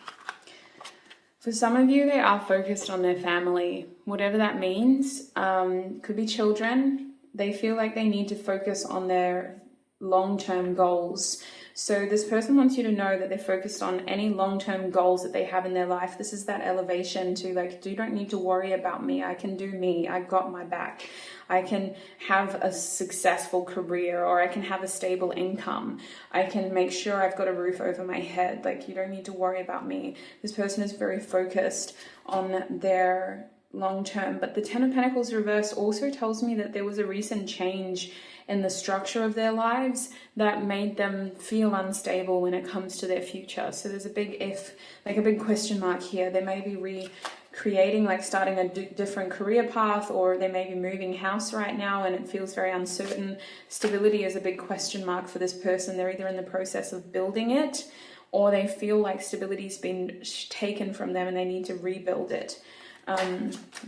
For some of you, they are focused on their family, whatever that means. Could be children. They feel like they need to focus on their long-term goals. So this person wants you to know that they're focused on any long-term goals that they have in their life. This is that elevation to like, you don't need to worry about me. I can do me. I got my back. I can have a successful career, or I can have a stable income. I can make sure I've got a roof over my head. Like, you don't need to worry about me. This person is very focused on their long term. But the 10 of Pentacles reversed also tells me that there was a recent change in the structure of their lives that made them feel unstable when it comes to their future. So there's a big if, like a big question mark here. They may be recreating, like starting a different career path, or they may be moving house right now and it feels very uncertain. Stability is a big question mark for this person. They're either in the process of building it, or they feel like stability's been taken from them and they need to rebuild it.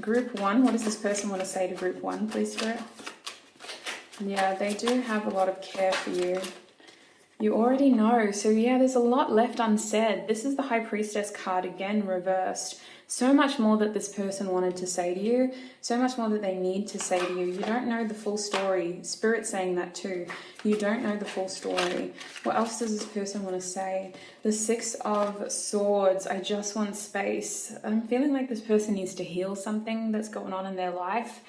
Group 1, what does this person want to say to group 1, please, Spirit? Yeah, they do have a lot of care for you. You already know. So yeah, there's a lot left unsaid. This is the High Priestess card again, reversed. So much more that this person wanted to say to you. So much more that they need to say to you. You don't know the full story. Spirit's saying that too. You don't know the full story. What else does this person want to say? The 6 of Swords. I just want space. I'm feeling like this person needs to heal something that's going on in their life.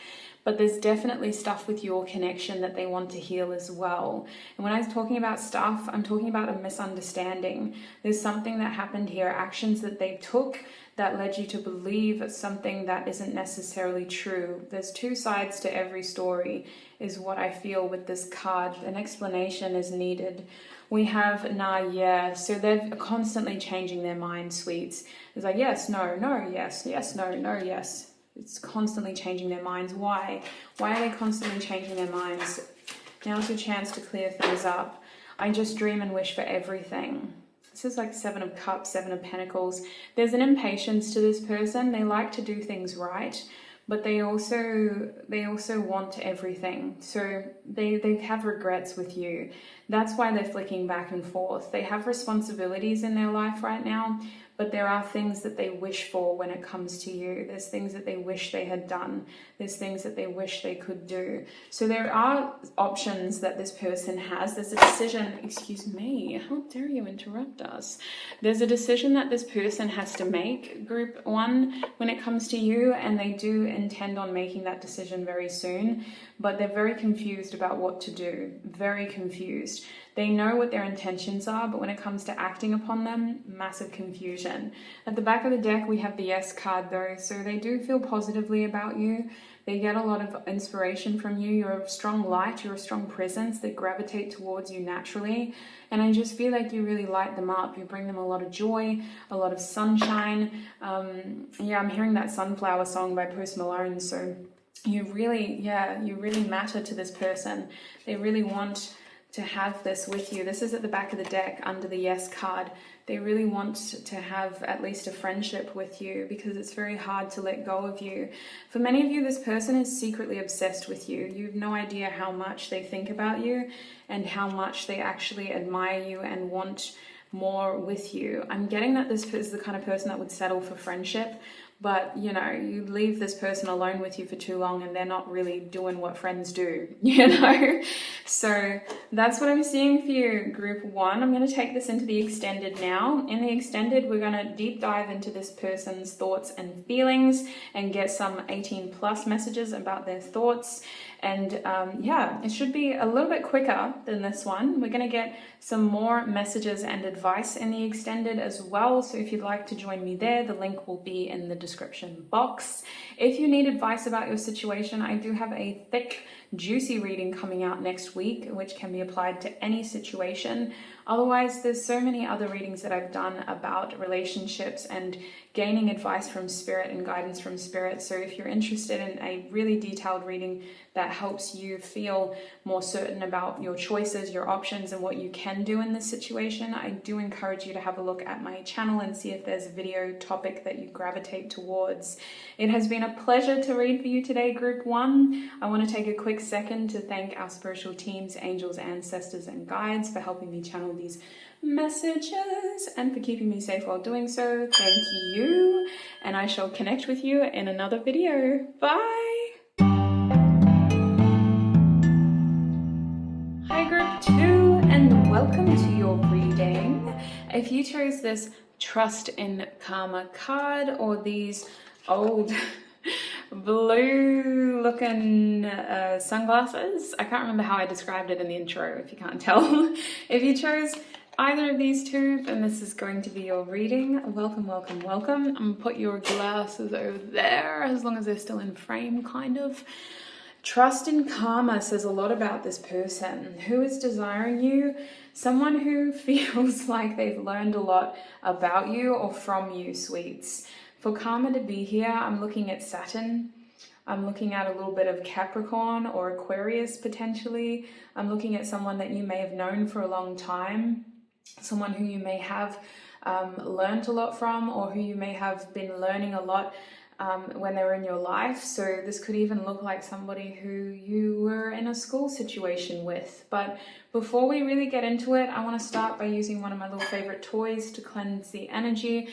But there's definitely stuff with your connection that they want to heal as well. And when I'm talking about stuff, I'm talking about a misunderstanding. There's something that happened here, actions that they took that led you to believe something that isn't necessarily true. There's 2 sides to every story, is what I feel with this card. An explanation is needed. We have nah, yeah. So they're constantly changing their mind, sweets. It's like, yes, no, no, yes, yes, no, no, yes. It's constantly changing their minds. Why? Why are they constantly changing their minds? Now's your chance to clear things up. I just dream and wish for everything. This is like 7 of Cups, 7 of Pentacles. There's an impatience to this person. They like to do things right, but they also want everything. So they have regrets with you. That's why they're flicking back and forth. They have responsibilities in their life right now, but there are things that they wish for when it comes to you. There's things that they wish they had done. There's things that they wish they could do. So there are options that this person has. There's a decision, excuse me, how dare you interrupt us? There's a decision that this person has to make, group 1, when it comes to you, and they do intend on making that decision very soon, but they're very confused about what to do, very confused. They know what their intentions are, but when it comes to acting upon them, massive confusion. At the back of the deck, we have the Yes card though, so they do feel positively about you. They get a lot of inspiration from you. You're a strong light, you're a strong presence. They gravitate towards you naturally. And I just feel like you really light them up. You bring them a lot of joy, a lot of sunshine. Yeah, I'm hearing that Sunflower song by Post Malone, so you really matter to this person. They really want to have this with you. This is at the back of the deck under the Yes card. They really want to have at least a friendship with you because it's very hard to let go of you. For many of you, this person is secretly obsessed with you. You have no idea how much they think about you and how much they actually admire you and want more with you. I'm getting that this is the kind of person that would settle for friendship, but you know, you leave this person alone with you for too long and they're not really doing what friends do, you know? So that's what I'm seeing for you, group 1. I'm going to take this into the extended now. In the extended, we're going to deep dive into this person's thoughts and feelings and get some 18+ messages about their thoughts. And yeah, it should be a little bit quicker than this one. We're going to get some more messages and advice in the extended as well. So if you'd like to join me there, the link will be in the description box. If you need advice about your situation, I do have a thick, juicy reading coming out next week, which can be applied to any situation. Otherwise, there's so many other readings that I've done about relationships and gaining advice from spirit and guidance from spirit. So if you're interested in a really detailed reading that helps you feel more certain about your choices, your options, and what you can do in this situation, I do encourage you to have a look at my channel and see if there's a video topic that you gravitate towards. It has been a pleasure to read for you today, Group 1. I want to take a quick second to thank our spiritual teams, angels, ancestors, and guides for helping me channel these messages and for keeping me safe while doing so. Thank you, and I shall connect with you in another video. Bye! Hi Group 2, and welcome to your reading. If you chose this Trust in Karma card or these old blue looking sunglasses, I can't remember how I described it in the intro if you can't tell. If you chose either of these two, then this is going to be your reading. Welcome, welcome, welcome. I'm gonna put your glasses over there as long as they're still in frame, kind of. Trust in Karma says a lot about this person who is desiring you, someone who feels like they've learned a lot about you or from you, sweets. For Karma to be here, I'm looking at Saturn. I'm looking at a little bit of Capricorn or Aquarius potentially. I'm looking at someone that you may have known for a long time, someone who you may have learned a lot from, or who you may have been learning a lot when they were in your life. So this could even look like somebody who you were in a school situation with. But before we really get into it, I want to start by using one of my little favorite toys to cleanse the energy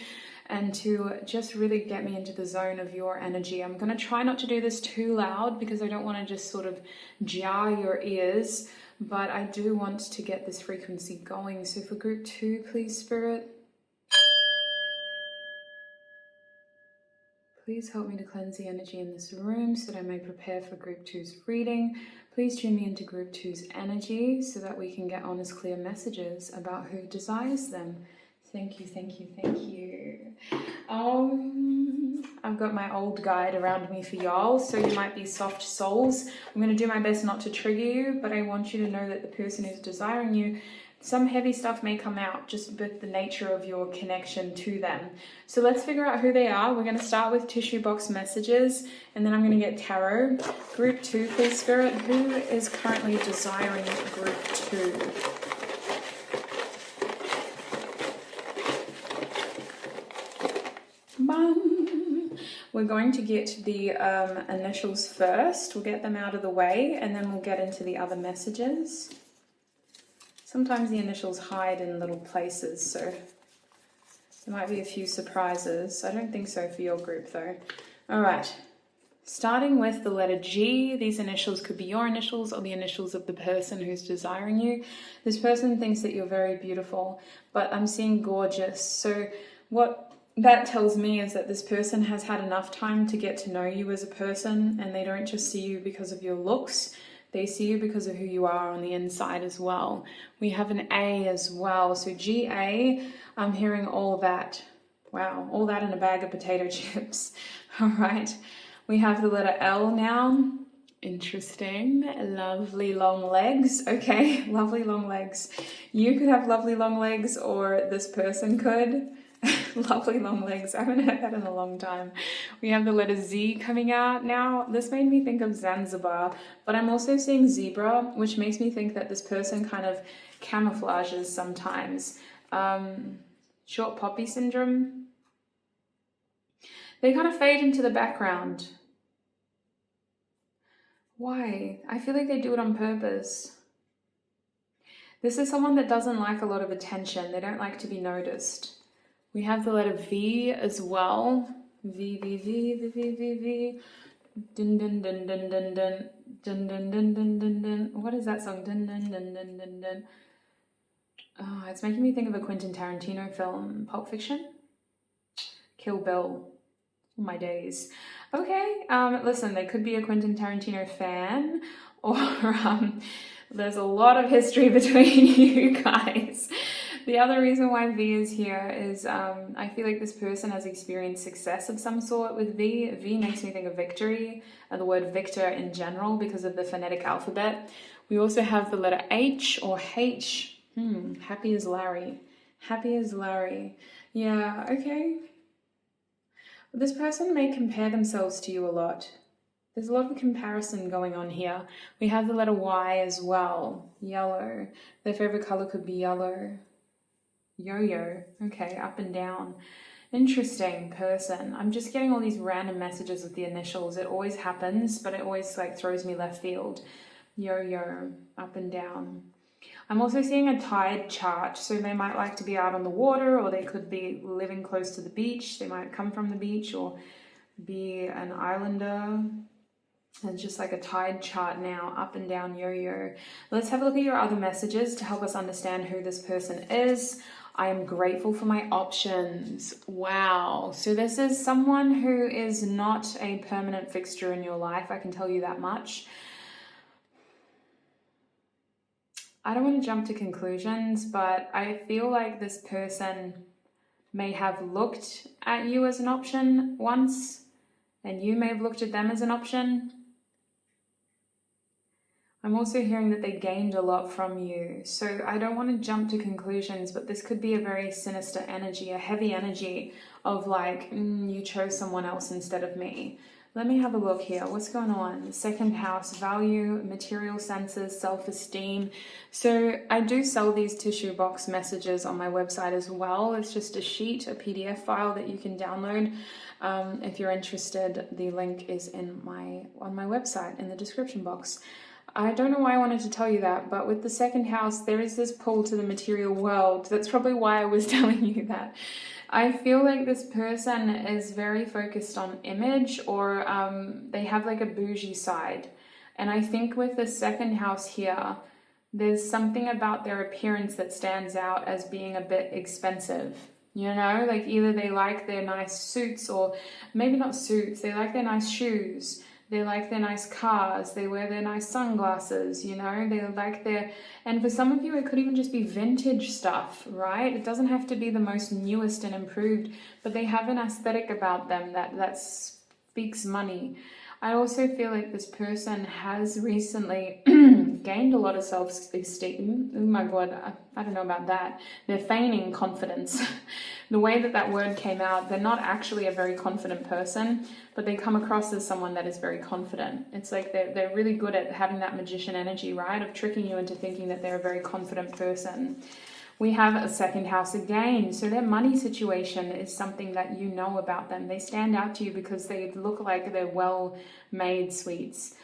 and to just really get me into the zone of your energy. I'm going to try not to do this too loud because I don't want to just sort of jar your ears, but I do want to get this frequency going. So for Group 2, please, Spirit, please help me to cleanse the energy in this room so that I may prepare for Group 2's reading. Please tune me into Group 2's energy so that we can get honest, clear messages about who desires them. Thank you, thank you, thank you. I've got my old guide around me for y'all, so you might be soft souls. I'm going to do my best not to trigger you, but I want you to know that the person who's desiring you, some heavy stuff may come out just with the nature of your connection to them. So let's figure out who they are. We're going to start with tissue box messages, and then I'm going to get tarot. Group 2, please, Spirit. Who is currently desiring Group 2? We're going to get the initials first. We'll get them out of the way, and then we'll get into the other messages. Sometimes the initials hide in little places, so there might be a few surprises. I don't think so for your group, though. All right, starting with the letter G. These initials could be your initials or the initials of the person who's desiring you. This person thinks that you're very beautiful, but I'm seeing gorgeous. So what that tells me is that this person has had enough time to get to know you as a person, and they don't just see you because of your looks. They see you because of who you are on the inside as well. We have an A as well. So GA, I'm hearing all that. Wow, all that in a bag of potato chips. All right. We have the letter L now. Interesting. Lovely long legs. Okay, lovely long legs. You could have lovely long legs, or this person could. Lovely long legs. I haven't heard that in a long time. We have the letter Z coming out now. This made me think of Zanzibar, but I'm also seeing zebra, which makes me think that this person kind of camouflages sometimes. Short poppy syndrome. They kind of fade into the background. Why? I feel like they do it on purpose. This is someone that doesn't like a lot of attention. They don't like to be noticed. We have the letter V as well. V, V, V, V, V, V, V. Dun, dun, dun, dun, dun, dun. Dun, dun, dun, dun, dun, dun. What is that song? Dun, dun, dun, dun, dun, dun. Oh, it's making me think of a Quentin Tarantino film. Pulp Fiction? Kill Bill. My days. Okay, listen, they could be a Quentin Tarantino fan, or there's a lot of history between you guys. The other reason why V is here is I feel like this person has experienced success of some sort with V. V makes me think of victory, and the word victor in general because of the phonetic alphabet. We also have the letter H or H. Happy as Larry. Happy as Larry. Yeah, okay. This person may compare themselves to you a lot. There's a lot of comparison going on here. We have the letter Y as well. Yellow. Their favorite color could be yellow. Yo-yo. Okay, up and down. Interesting person. I'm just getting all these random messages with the initials. It always happens, but it always like throws me left field. Yo-yo. Up and down. I'm also seeing a tide chart, so they might like to be out on the water, or they could be living close to the beach. They might come from the beach or be an islander. And just like a tide chart now, up and down, yo-yo. Let's have a look at your other messages to help us understand who this person is. I am grateful for my options. Wow. So this is someone who is not a permanent fixture in your life. I can tell you that much. I don't want to jump to conclusions, but I feel like this person may have looked at you as an option once, and you may have looked at them as an option. I'm also hearing that they gained a lot from you. So I don't want to jump to conclusions, but this could be a very sinister energy, a heavy energy of like, you chose someone else instead of me. Let me have a look here. What's going on? Second house, value, material senses, self-esteem. So I do sell these tissue box messages on my website as well. It's just a sheet, a PDF file that you can download. If you're interested, the link is on my website in the description box. I don't know why I wanted to tell you that, but with the second house, there is this pull to the material world. That's probably why I was telling you that. I feel like this person is very focused on image, or they have like a bougie side. And I think with the second house here, there's something about their appearance that stands out as being a bit expensive. You know, like either they like their nice suits, or maybe not suits, they like their nice shoes. They like their nice cars, they wear their nice sunglasses, you know, they like their, and for some of you, it could even just be vintage stuff, right? It doesn't have to be the most newest and improved, but they have an aesthetic about them that speaks money. I also feel like this person has recently gained a lot of self-esteem. Oh my God, I don't know about that. They're feigning confidence. The way that word came out, they're not actually a very confident person, but they come across as someone that is very confident. It's like they're really good at having that magician energy, right? Of tricking you into thinking that they're a very confident person. We have a second house again. So their money situation is something that you know about them. They stand out to you because they look like they're well-made sweets.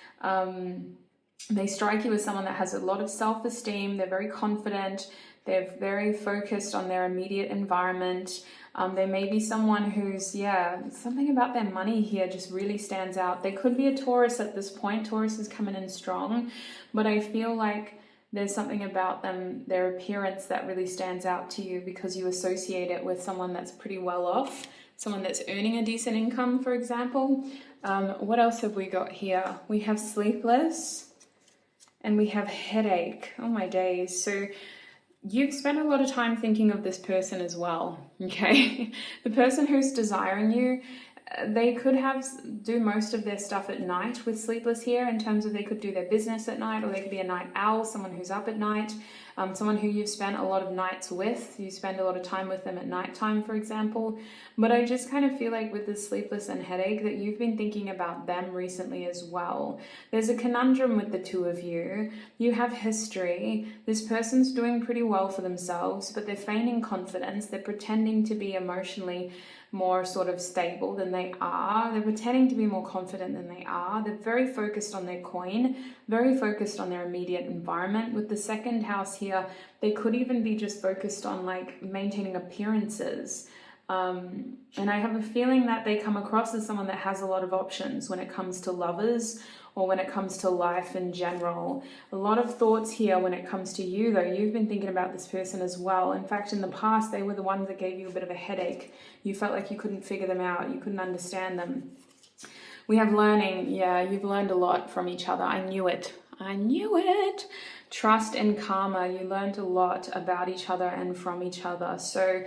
They strike you as someone that has a lot of self-esteem. They're very confident. They're very focused on their immediate environment. They may be someone who's, something about their money here just really stands out. They could be a Taurus at this point. Taurus is coming in strong, but I feel like there's something about them, their appearance, that really stands out to you because you associate it with someone that's pretty well off, someone that's earning a decent income, for example. What else have we got here? We have sleepless and we have headache. Oh my days. So you've spent a lot of time thinking of this person as well, okay? The person who's desiring you, they could do most of their stuff at night with sleepless here, in terms of they could do their business at night, or they could be a night owl, someone who's up at night, someone who you've spent a lot of nights with. You spend a lot of time with them at nighttime, for example. But I just kind of feel like with the sleepless and headache that you've been thinking about them recently as well. There's a conundrum with the two of you. You have history. This person's doing pretty well for themselves, but they're feigning confidence. They're pretending to be emotionally more sort of stable than they are. They're pretending to be more confident than they are. They're very focused on their coin, very focused on their immediate environment. With the second house here, they could even be just focused on like maintaining appearances. And I have a feeling that they come across as someone that has a lot of options when it comes to lovers, or when it comes to life in general. A lot of thoughts here when it comes to you, though. You've been thinking about this person as well. In fact, in the past, they were the ones that gave you a bit of a headache. You felt like you couldn't figure them out. You couldn't understand them. We have learning. Yeah, you've learned a lot from each other. I knew it. I knew it. Trust and karma. You learned a lot about each other and from each other. So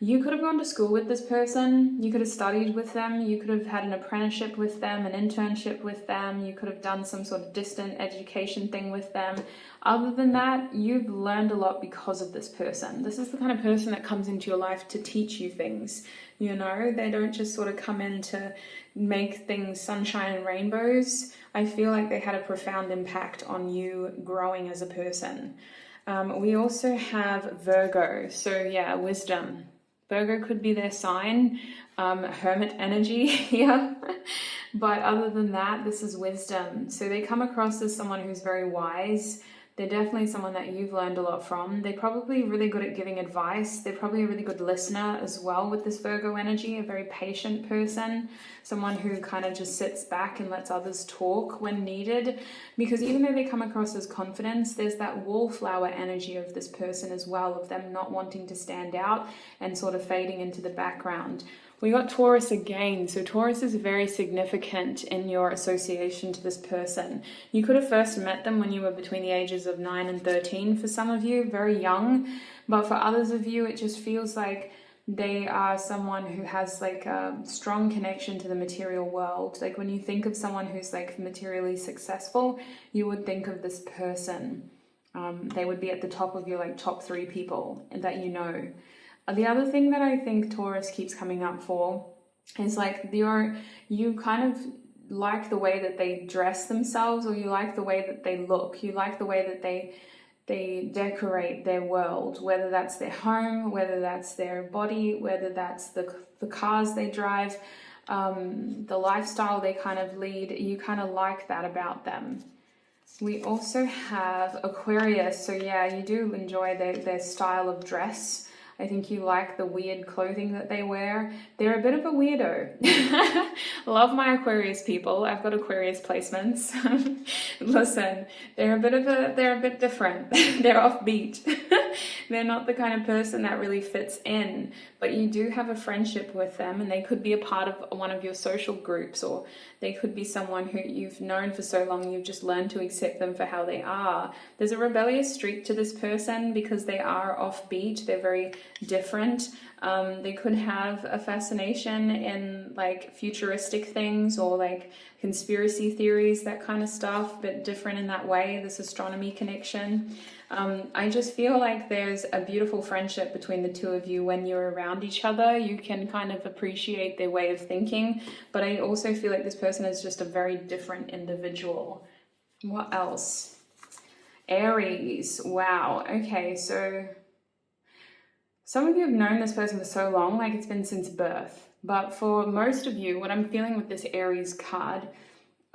You could have gone to school with this person, you could have studied with them, you could have had an apprenticeship with them, an internship with them, you could have done some sort of distant education thing with them. Other than that, you've learned a lot because of this person. This is the kind of person that comes into your life to teach you things, you know? They don't just sort of come in to make things sunshine and rainbows. I feel like they had a profound impact on you growing as a person. We also have Virgo, so yeah, wisdom. Virgo could be their sign, hermit energy here. But other than that, this is wisdom. So they come across as someone who's very wise. They're definitely someone that you've learned a lot from. They're probably really good at giving advice. They're probably a really good listener as well with this Virgo energy, a very patient person, someone who kind of just sits back and lets others talk when needed. Because even though they come across as confidence, there's that wallflower energy of this person as well, of them not wanting to stand out and sort of fading into the background. We got Taurus again, so Taurus is very significant in your association to this person. You could have first met them when you were between the ages of 9 and 13 for some of you, very young, but for others of you it just feels like they are someone who has like a strong connection to the material world. Like when you think of someone who's like materially successful, you would think of this person. They would be at the top of your like top 3 people that you know. The other thing that I think Taurus keeps coming up for is like you kind of like the way that they dress themselves, or you like the way that they look. You like the way that they decorate their world, whether that's their home, whether that's their body, whether that's the cars they drive, the lifestyle they kind of lead. You kind of like that about them. We also have Aquarius. So yeah, you do enjoy their style of dress. I think you like the weird clothing that they wear. They're a bit of a weirdo. Love my Aquarius people. I've got Aquarius placements. Listen, they're a bit different. They're offbeat. They're not the kind of person that really fits in, but you do have a friendship with them, and they could be a part of one of your social groups, or they could be someone who you've known for so long you've just learned to accept them for how they are. There's a rebellious streak to this person because they are offbeat. They're very different. They could have a fascination in like futuristic things or like conspiracy theories, that kind of stuff, but different in that way, this astronomy connection. I just feel like there's a beautiful friendship between the two of you when you're around each other. You can kind of appreciate their way of thinking, but I also feel like this person is just a very different individual. What else? Aries. Wow. Okay, so some of you have known this person for so long, like it's been since birth. But for most of you, what I'm feeling with this Aries card,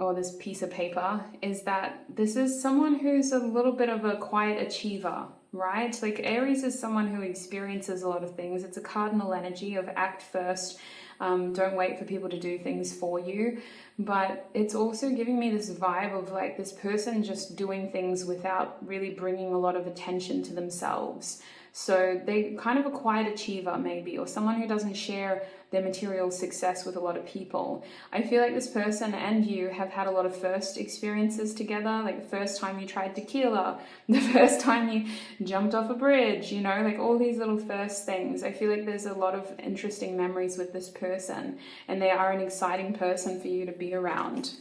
or this piece of paper, is that this is someone who's a little bit of a quiet achiever, right? Like Aries is someone who experiences a lot of things. It's a cardinal energy of act first. Don't wait for people to do things for you. But it's also giving me this vibe of like this person just doing things without really bringing a lot of attention to themselves. So they kind of a quiet achiever maybe, or someone who doesn't share their material success with a lot of people. I feel like this person and you have had a lot of first experiences together, like the first time you tried tequila, the first time you jumped off a bridge, you know, like all these little first things. I feel like there's a lot of interesting memories with this person, and they are an exciting person for you to be around.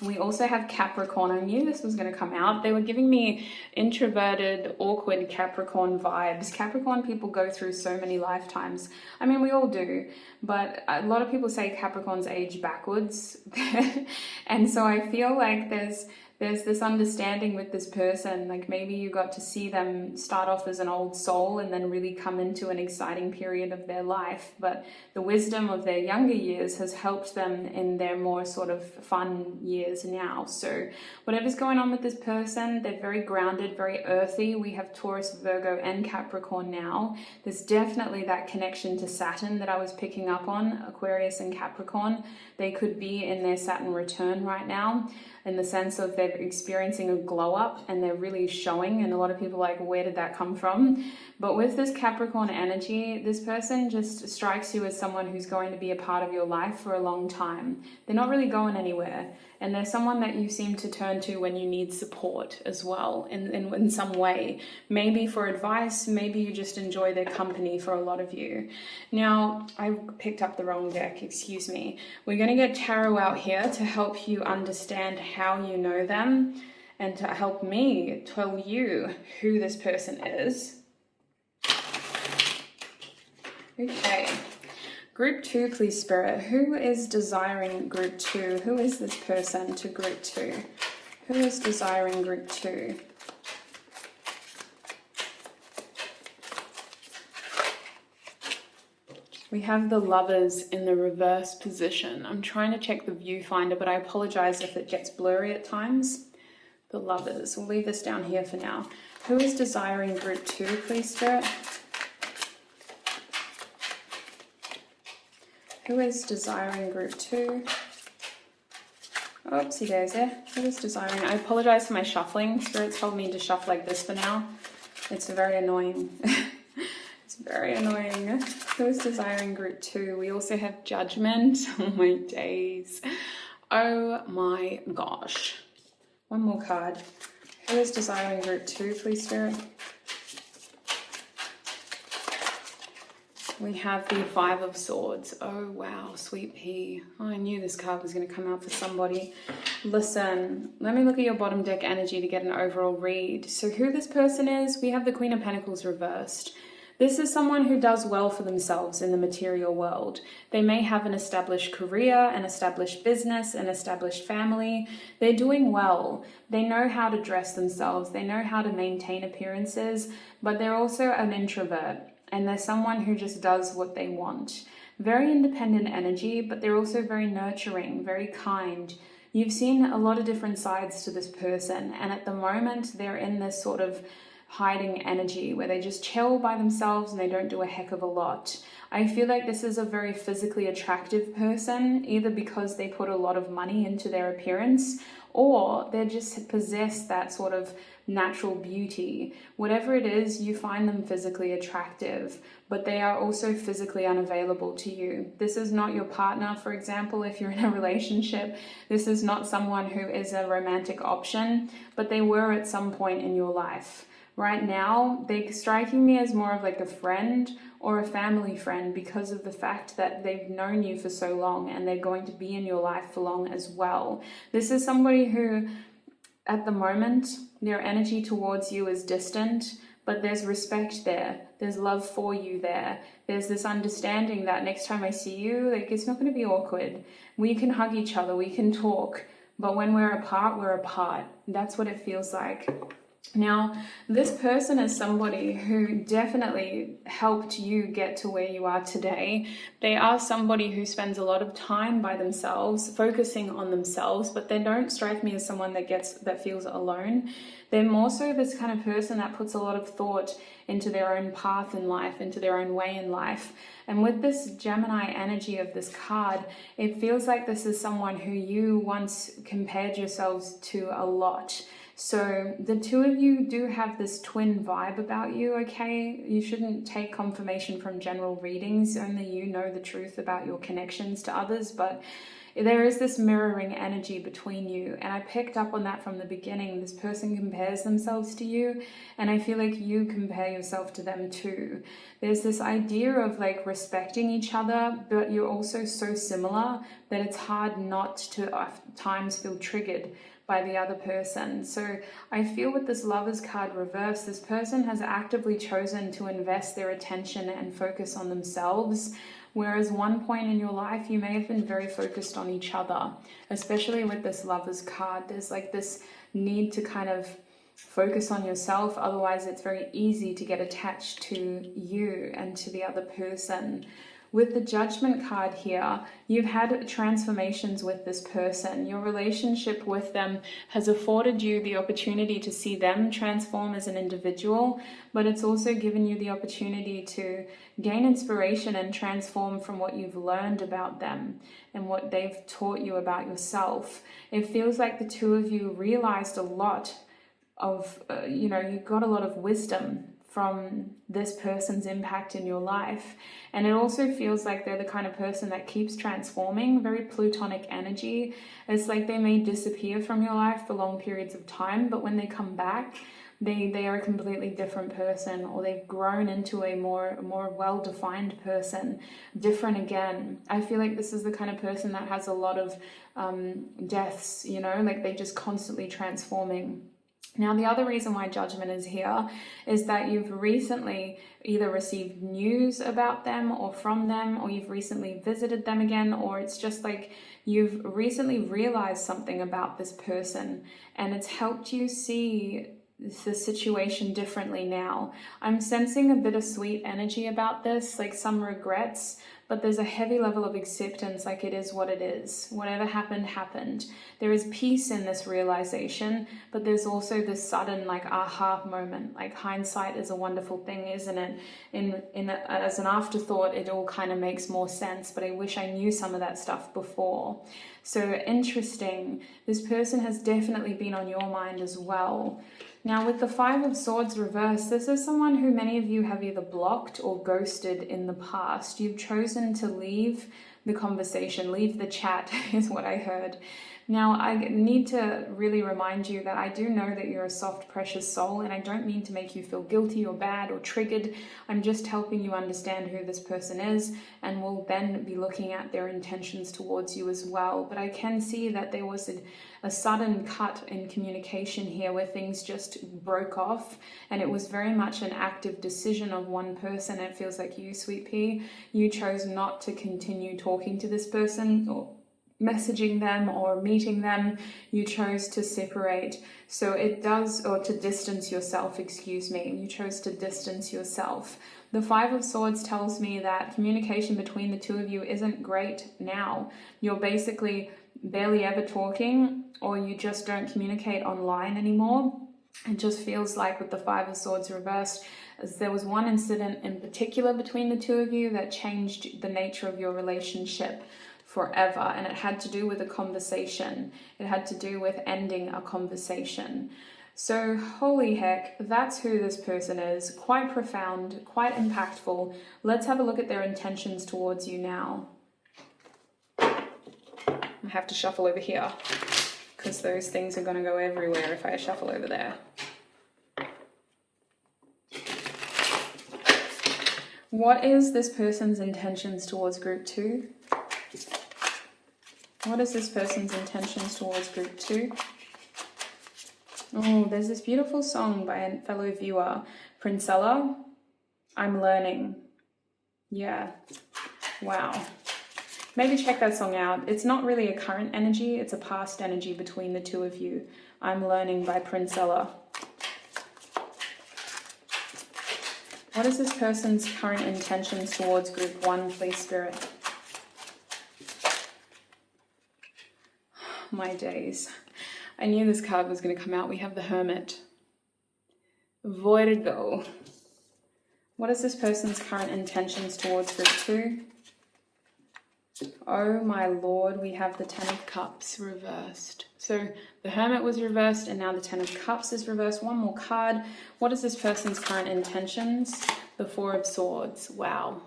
We also have Capricorn. I knew this was going to come out. They were giving me introverted, awkward Capricorn vibes. Capricorn people go through so many lifetimes. I mean, we all do, but a lot of people say Capricorns age backwards. And so I feel like there's this understanding with this person, like maybe you got to see them start off as an old soul and then really come into an exciting period of their life, but the wisdom of their younger years has helped them in their more sort of fun years now. So whatever's going on with this person, they're very grounded, very earthy. We have Taurus, Virgo, and Capricorn now. There's definitely that connection to Saturn that I was picking up on, Aquarius and Capricorn. They could be in their Saturn return right now, in the sense of they're they're experiencing a glow up and they're really showing, and a lot of people are like, where did that come from? But with this Capricorn energy, this person just strikes you as someone who's going to be a part of your life for a long time. They're not really going anywhere, and they're someone that you seem to turn to when you need support as well in some way. Maybe for advice, maybe you just enjoy their company for a lot of you. Now, I picked up the wrong deck, excuse me. We're going to get tarot out here to help you understand how you know them and to help me tell you who this person is. Okay. Group 2, please, Spirit. Who is desiring Group 2? Who is this person to Group 2? Who is desiring Group 2? We have the Lovers in the reverse position. I'm trying to check the viewfinder, but I apologize if it gets blurry at times. The Lovers. We'll leave this down here for now. Who is desiring Group 2, please, Spirit? Who is desiring Group 2? Oopsie daisy. Who is desiring? I apologize for my shuffling. Spirit's told me to shuffle like this for now. It's very annoying. It's very annoying. Who is desiring Group 2? We also have Judgment. Oh my days. Oh my gosh. One more card. Who is desiring Group 2, please, Spirit? We have the Five of Swords. Oh, wow, sweet pea. Oh, I knew this card was going to come out for somebody. Listen, let me look at your bottom deck energy to get an overall read. So who this person is, we have the Queen of Pentacles reversed. This is someone who does well for themselves in the material world. They may have an established career, an established business, an established family. They're doing well. They know how to dress themselves. They know how to maintain appearances, but they're also an introvert. And they're someone who just does what they want. Very independent energy, but they're also very nurturing, very kind. You've seen a lot of different sides to this person, and at the moment they're in this sort of hiding energy where they just chill by themselves and they don't do a heck of a lot. I feel like this is a very physically attractive person, either because they put a lot of money into their appearance or they just possess that sort of natural beauty. Whatever it is, you find them physically attractive, but they are also physically unavailable to you. This is not your partner, for example, if you're in a relationship. This is not someone who is a romantic option, but they were at some point in your life. Right now, they're striking me as more of like a friend or a family friend because of the fact that they've known you for so long and they're going to be in your life for long as well. This is somebody who, at the moment, their energy towards you is distant, but there's respect there. There's love for you there. There's this understanding that next time I see you, like, it's not going to be awkward. We can hug each other, we can talk, but when we're apart, we're apart. That's what it feels like. Now, this person is somebody who definitely helped you get to where you are today. They are somebody who spends a lot of time by themselves, focusing on themselves, but they don't strike me as someone that feels alone. They're more so this kind of person that puts a lot of thought into their own path in life, into their own way in life. And with this Gemini energy of this card, it feels like this is someone who you once compared yourselves to a lot. So the two of you do have this twin vibe about you, okay? You shouldn't take confirmation from general readings. Only you know the truth about your connections to others, but there is this mirroring energy between you. And I picked up on that from the beginning. This person compares themselves to you, and I feel like you compare yourself to them too. There's this idea of like respecting each other, but you're also so similar that it's hard not to at times feel triggered by the other person. So I feel with this Lovers card reversed, this person has actively chosen to invest their attention and focus on themselves, whereas one point in your life you may have been very focused on each other. Especially with this Lovers card, there's like this need to kind of focus on yourself, otherwise it's very easy to get attached to you and to the other person. With the Judgment card here, you've had transformations with this person. Your relationship with them has afforded you the opportunity to see them transform as an individual, but it's also given you the opportunity to gain inspiration and transform from what you've learned about them and what they've taught you about yourself. It feels like the two of you realized a lot of, you got a lot of wisdom from this person's impact in your life. And it also feels like they're the kind of person that keeps transforming, very Plutonic energy. It's like they may disappear from your life for long periods of time, but when they come back, they are a completely different person, or they've grown into a more well-defined person, different again. I feel like this is the kind of person that has a lot of deaths, like they're just constantly transforming. Now, the other reason why Judgment is here is that you've recently either received news about them or from them, or you've recently visited them again, or it's just like you've recently realized something about this person and it's helped you see the situation differently now. I'm sensing a bittersweet energy about this, like some regrets, but there's a heavy level of acceptance, like it is what it is. Whatever happened, happened. There is peace in this realization, but there's also this sudden like aha moment. Like hindsight is a wonderful thing, isn't it? As an afterthought, it all kind of makes more sense, but I wish I knew some of that stuff before. So interesting. This person has definitely been on your mind as well. Now with the Five of Swords reversed, this is someone who many of you have either blocked or ghosted in the past. You've chosen to leave the conversation, leave the chat is what I heard. Now, I need to really remind you that I do know that you're a soft, precious soul, and I don't mean to make you feel guilty or bad or triggered. I'm just helping you understand who this person is, and we'll then be looking at their intentions towards you as well. But I can see that there was a sudden cut in communication here where things just broke off, and it was very much an active decision of one person. It feels like you, Sweet Pea, you chose not to continue talking to this person or messaging them or meeting them. You chose to separate. So it does, or to distance yourself, excuse me. You chose to distance yourself. The Five of Swords tells me that communication between the two of you isn't great now. You're basically barely ever talking, or you just don't communicate online anymore. It just feels like with the Five of Swords reversed, as there was one incident in particular between the two of you that changed the nature of your relationship forever, and it had to do with a conversation. It had to do with ending a conversation. So holy heck, that's who this person is. Quite profound, quite impactful. Let's have a look at their intentions towards you now. I have to shuffle over here because those things are going to go everywhere if I shuffle over there. What is this person's intentions towards group 2? What is this person's intentions towards group 2? Oh, there's this beautiful song by a fellow viewer, Princella, I'm Learning. Yeah, wow. Maybe check that song out. It's not really a current energy, it's a past energy between the two of you. I'm Learning by Princella. What is this person's current intentions towards group 1, please, Spirit? My days. I knew this card was going to come out. We have the Hermit. Virgo. What is this person's current intentions towards group 2? Oh my lord, we have the Ten of Cups reversed. So the Hermit was reversed and now the Ten of Cups is reversed. One more card. What is this person's current intentions? The Four of Swords. Wow.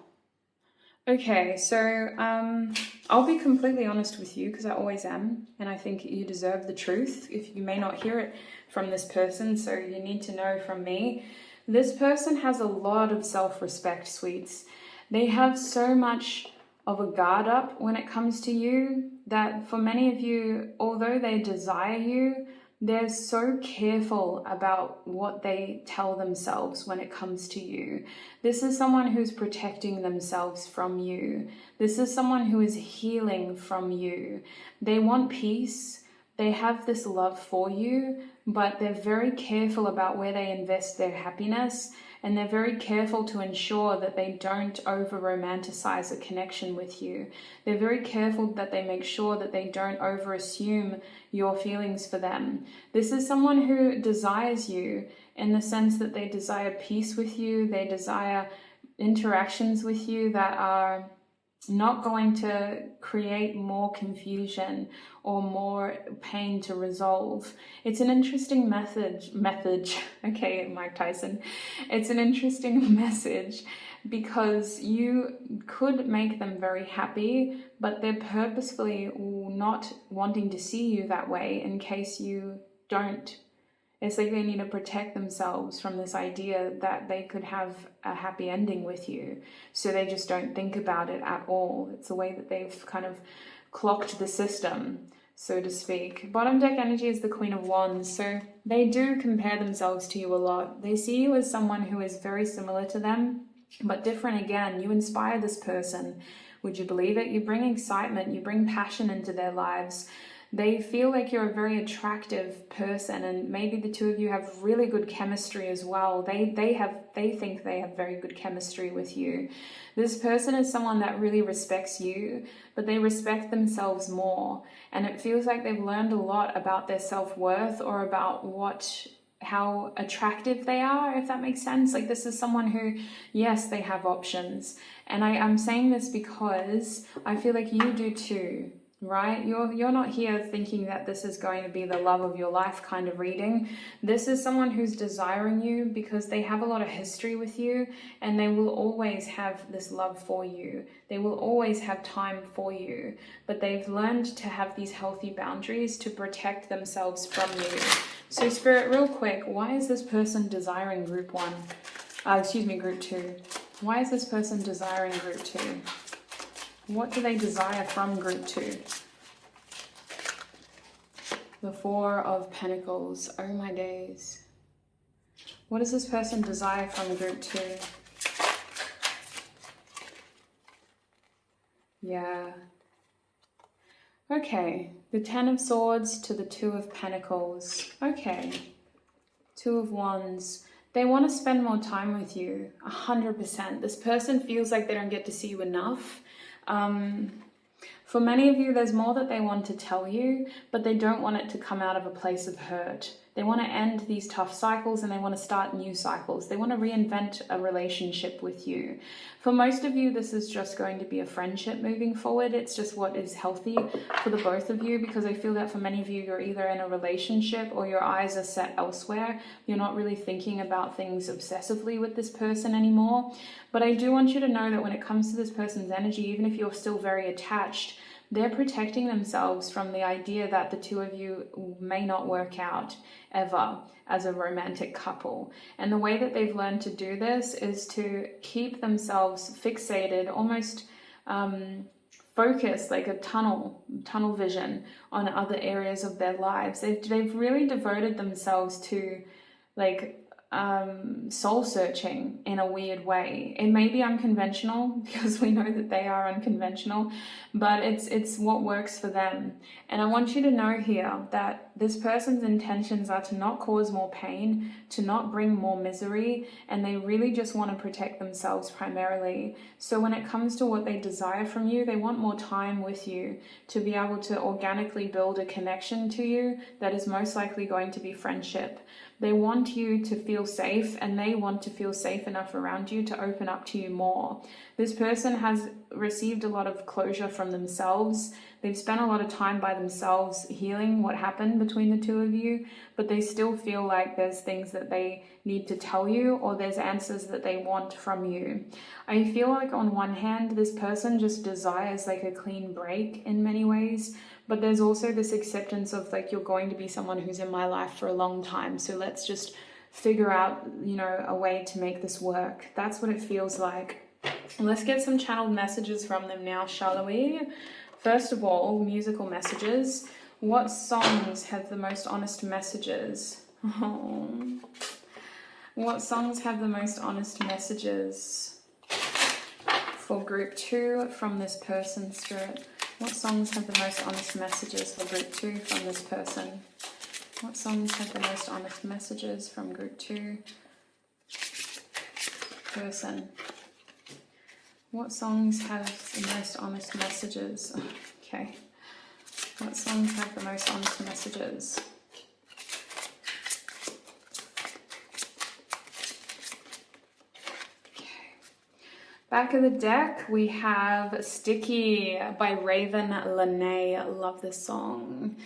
Okay, so I'll be completely honest with you because I always am, and I think you deserve the truth. If you may not hear it from this person, so you need to know from me. This person has a lot of self-respect, sweets. They have so much of a guard up when it comes to you that for many of you, although they desire you, they're so careful about what they tell themselves when it comes to you. This is someone who's protecting themselves from you. This is someone who is healing from you. They want peace. They have this love for you, but they're very careful about where they invest their happiness. and they're very careful to ensure that they don't over-romanticize a connection with you. They're very careful that they make sure that they don't over-assume your feelings for them. This is someone who desires you in the sense that they desire peace with you, they desire interactions with you that are not going to create more confusion or more pain to resolve. It's an interesting message. Okay, Mike Tyson. It's an interesting message because you could make them very happy, but they're purposefully not wanting to see you that way in case you don't. It's like they need to protect themselves from this idea that they could have a happy ending with you. So they just don't think about it at all. It's the way that they've kind of clocked the system, so to speak. Bottom deck energy is the Queen of Wands. So they do compare themselves to you a lot. They see you as someone who is very similar to them, but different again. You inspire this person. Would you believe it? You bring excitement, you bring passion into their lives. They feel like you're a very attractive person, and maybe the two of you have really good chemistry as well. They think they have very good chemistry with you. This person is someone that really respects you, but they respect themselves more. And it feels like they've learned a lot about their self-worth or about how attractive they are, if that makes sense. Like, this is someone who, yes, they have options. And I'm saying this because I feel like you do too. Right? You're not here thinking that this is going to be the love of your life kind of reading. This is someone who's desiring you because they have a lot of history with you, and they will always have this love for you. They will always have time for you, but they've learned to have these healthy boundaries to protect themselves from you. So Spirit, real quick, why is this person desiring group 2? Why is this person desiring group 2? What do they desire from group 2? The Four of Pentacles. Oh my days. What does this person desire from group 2? Yeah. Okay. The Ten of Swords to the Two of Pentacles. Okay. Two of Wands. They want to spend more time with you. 100%. This person feels like they don't get to see you enough. For many of you, there's more that they want to tell you, but they don't want it to come out of a place of hurt. They want to end these tough cycles and they want to start new cycles. They want to reinvent a relationship with you. For most of you, this is just going to be a friendship moving forward. It's just what is healthy for the both of you, because I feel that for many of you, you're either in a relationship or your eyes are set elsewhere. You're not really thinking about things obsessively with this person anymore. But I do want you to know that when it comes to this person's energy, even if you're still very attached, they're protecting themselves from the idea that the two of you may not work out ever as a romantic couple. And the way that they've learned to do this is to keep themselves fixated, almost focused, like a tunnel vision on other areas of their lives. They've really devoted themselves to like soul searching in a weird way. It may be unconventional because we know that they are unconventional, but it's what works for them. And I want you to know here that this person's intentions are to not cause more pain, to not bring more misery, and they really just want to protect themselves primarily. So when it comes to what they desire from you, they want more time with you to be able to organically build a connection to you that is most likely going to be friendship. They want you to feel safe, and they want to feel safe enough around you to open up to you more. This person has received a lot of closure from themselves. They've spent a lot of time by themselves healing what happened between the two of you, but they still feel like there's things that they need to tell you, or there's answers that they want from you. I feel like on one hand, this person just desires like a clean break in many ways, but there's also this acceptance of like, you're going to be someone who's in my life for a long time, so let's just figure out, a way to make this work. That's what it feels like. Let's get some channeled messages from them now, shall we? First of all, musical messages. What songs have the most honest messages? Oh. What songs have the most honest messages for group 2 from this person, Spirit? What songs have the most honest messages for group 2 from this person? What songs have the most honest messages from group 2? person? What songs have the most honest messages? Okay. What songs have the most honest messages? Back of the deck, we have Sticky by Raven Lene. Love this song.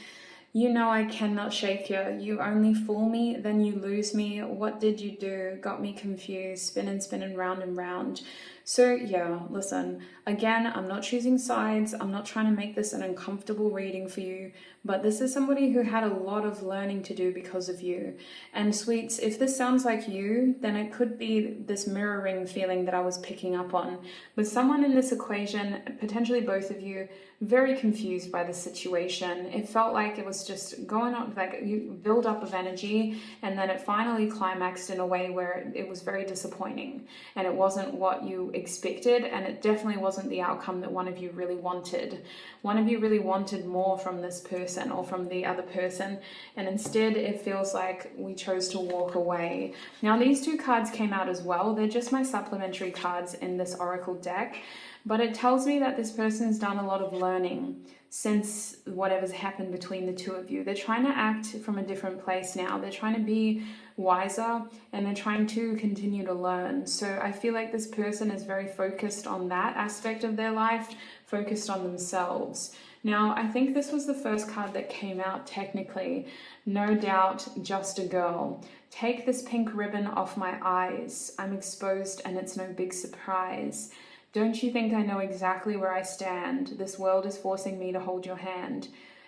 You know I cannot shake you. You only fool me, then you lose me. What did you do? Got me confused, spinning, spinning round and round. So yeah, listen, again, I'm not choosing sides. I'm not trying to make this an uncomfortable reading for you, but this is somebody who had a lot of learning to do because of you. And sweets, if this sounds like you, then it could be this mirroring feeling that I was picking up on. With someone in this equation, potentially both of you, very confused by the situation. It felt like it was just going on, like you build up of energy, and then it finally climaxed in a way where it was very disappointing, and it wasn't what you expected, and it definitely wasn't the outcome that one of you really wanted. One of you really wanted more from this person or from the other person, and instead it feels like we chose to walk away. Now these two cards came out as well. They're just my supplementary cards in this oracle deck. But it tells me that this person's done a lot of learning since whatever's happened between the two of you. They're trying to act from a different place now. They're trying to be wiser, and they're trying to continue to learn. So I feel like this person is very focused on that aspect of their life, focused on themselves. Now, I think this was the first card that came out technically. No doubt, just a girl. Take this pink ribbon off my eyes. I'm exposed and it's no big surprise. Don't you think I know exactly where I stand? This world is forcing me to hold your hand.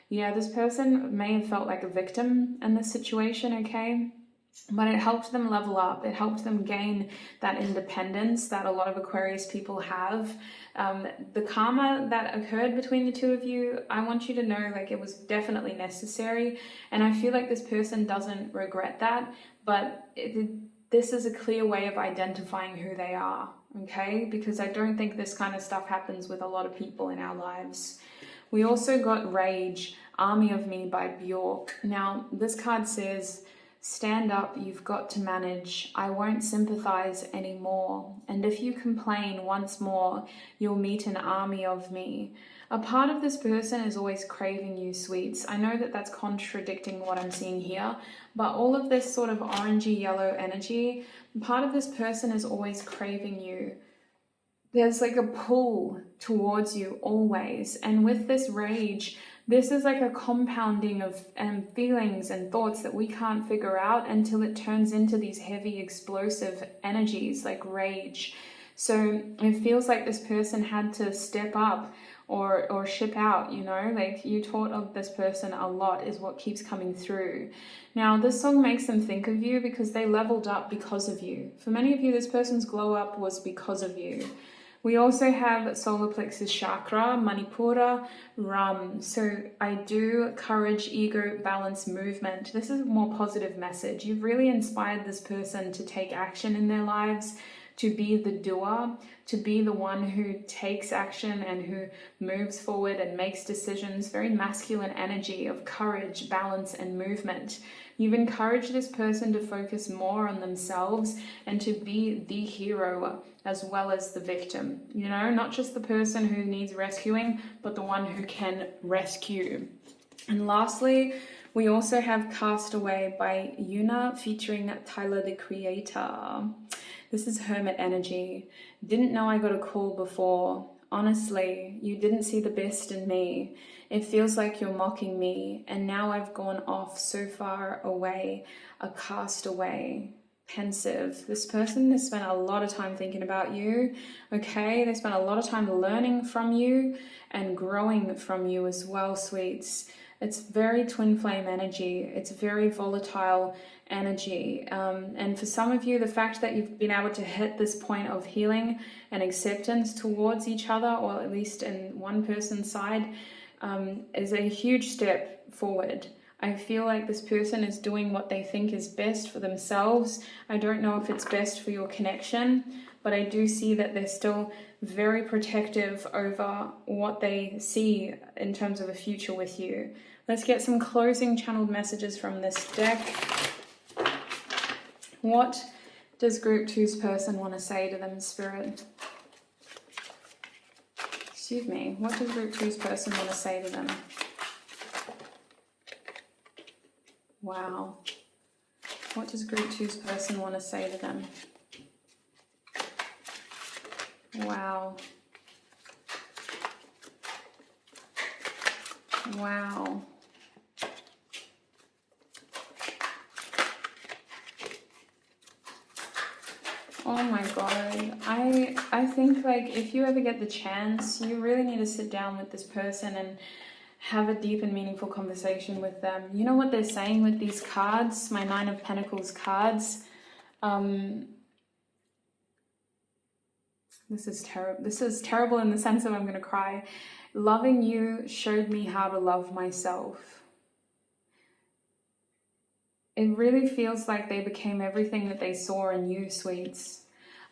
Yeah, this person may have felt like a victim in this situation, okay? But it helped them level up. It helped them gain that independence that a lot of Aquarius people have. The karma that occurred between the two of you, I want you to know, like, it was definitely necessary. And I feel like this person doesn't regret that, but this is a clear way of identifying who they are, okay? Because I don't think this kind of stuff happens with a lot of people in our lives. We also got Rage, Army of Me by Bjork. Now, this card says, stand up, you've got to manage. I won't sympathize anymore. And if you complain once more, you'll meet an army of me. A part of this person is always craving you, sweets. I know that that's contradicting what I'm seeing here, but all of this sort of orangey yellow energy, part of this person is always craving you. There's like a pull towards you always. And with this rage, this is like a compounding of feelings and thoughts that we can't figure out until it turns into these heavy explosive energies like rage. So it feels like this person had to step up or ship out, you know, like you taught of this person a lot is what keeps coming through. Now, this song makes them think of you because they leveled up because of you. For many of you, this person's glow up was because of you. We also have solar plexus chakra, Manipura, Ram. So I do courage, ego, balance, movement. This is a more positive message. You've really inspired this person to take action in their lives, to be the doer, to be the one who takes action and who moves forward and makes decisions. Very masculine energy of courage, balance, and movement. You've encouraged this person to focus more on themselves and to be the hero as well as the victim. You know, not just the person who needs rescuing, but the one who can rescue. And lastly, we also have Castaway by Yuna featuring Tyler, the Creator. This is Hermit energy. Didn't know I got a call before. Honestly, you didn't see the best in me. It feels like you're mocking me, and now I've gone off so far away, a castaway, pensive. This person has spent a lot of time thinking about you, okay? They spent a lot of time learning from you and growing from you as well, sweets. It's very twin flame energy. It's very volatile energy. And for some of you, the fact that you've been able to hit this point of healing and acceptance towards each other, or at least in one person's side, is a huge step forward. I feel like this person is doing what they think is best for themselves. I don't know if it's best for your connection, but I do see that they're still very protective over what they see in terms of a future with you. Let's get some closing channeled messages from this deck. What does group two's person want to say to them, Spirit? Excuse me. What does group two's person want to say to them? Wow. What does group two's person want to say to them? Wow. Wow. Oh my God. I think like if you ever get the chance, you really need to sit down with this person and have a deep and meaningful conversation with them. You know what they're saying with these cards, my Nine of Pentacles cards? This is terrible. This is terrible in the sense that I'm going to cry. Loving you showed me how to love myself. It really feels like they became everything that they saw in you, sweets.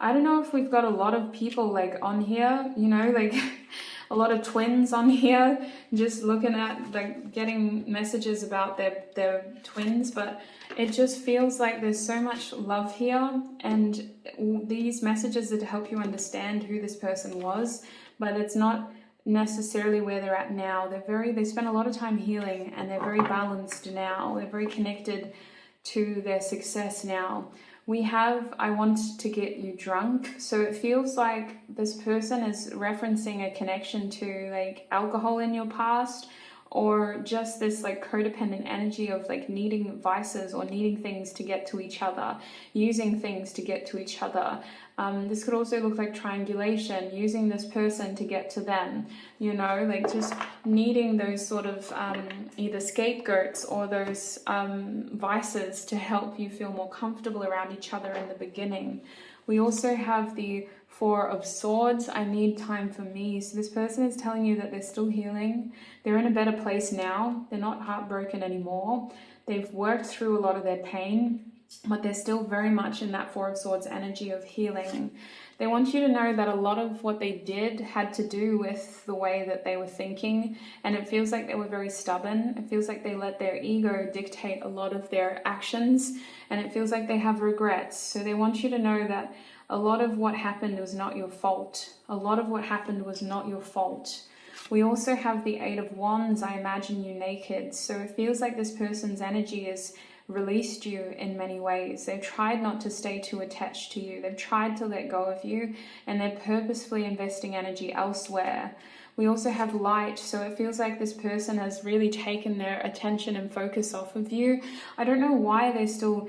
I don't know if we've got a lot of people like on here, you know, like a lot of twins on here, just looking at, like, getting messages about their twins, but it just feels like there's so much love here, and these messages are to help you understand who this person was, but it's not necessarily where they're at now. They spend a lot of time healing, and they're very balanced now. They're very connected to their success now. We have, I want to get you drunk. So it feels like this person is referencing a connection to like alcohol in your past, or just this like codependent energy of like needing vices or needing things to get to each other, using things to get to each other. This could also look like triangulation, using this person to get to them, you know, like just needing those sort of either scapegoats or those vices to help you feel more comfortable around each other in the beginning. We also have the Four of Swords. I need time for me. So this person is telling you that they're still healing. They're in a better place now. They're not heartbroken anymore. They've worked through a lot of their pain, but they're still very much in that Four of Swords energy of healing. They want you to know that a lot of what they did had to do with the way that they were thinking, and it feels like they were very stubborn. It feels like they let their ego dictate a lot of their actions, and it feels like they have regrets. So they want you to know that a lot of what happened was not your fault. A lot of what happened was not your fault. We also have the Eight of Wands. I imagine you naked. So it feels like this person's energy has released you in many ways. They've tried not to stay too attached to you. They've tried to let go of you, and they're purposefully investing energy elsewhere. We also have light, so it feels like this person has really taken their attention and focus off of you. I don't know why they're still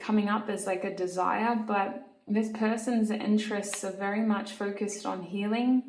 coming up as like a desire, but this person's interests are very much focused on healing,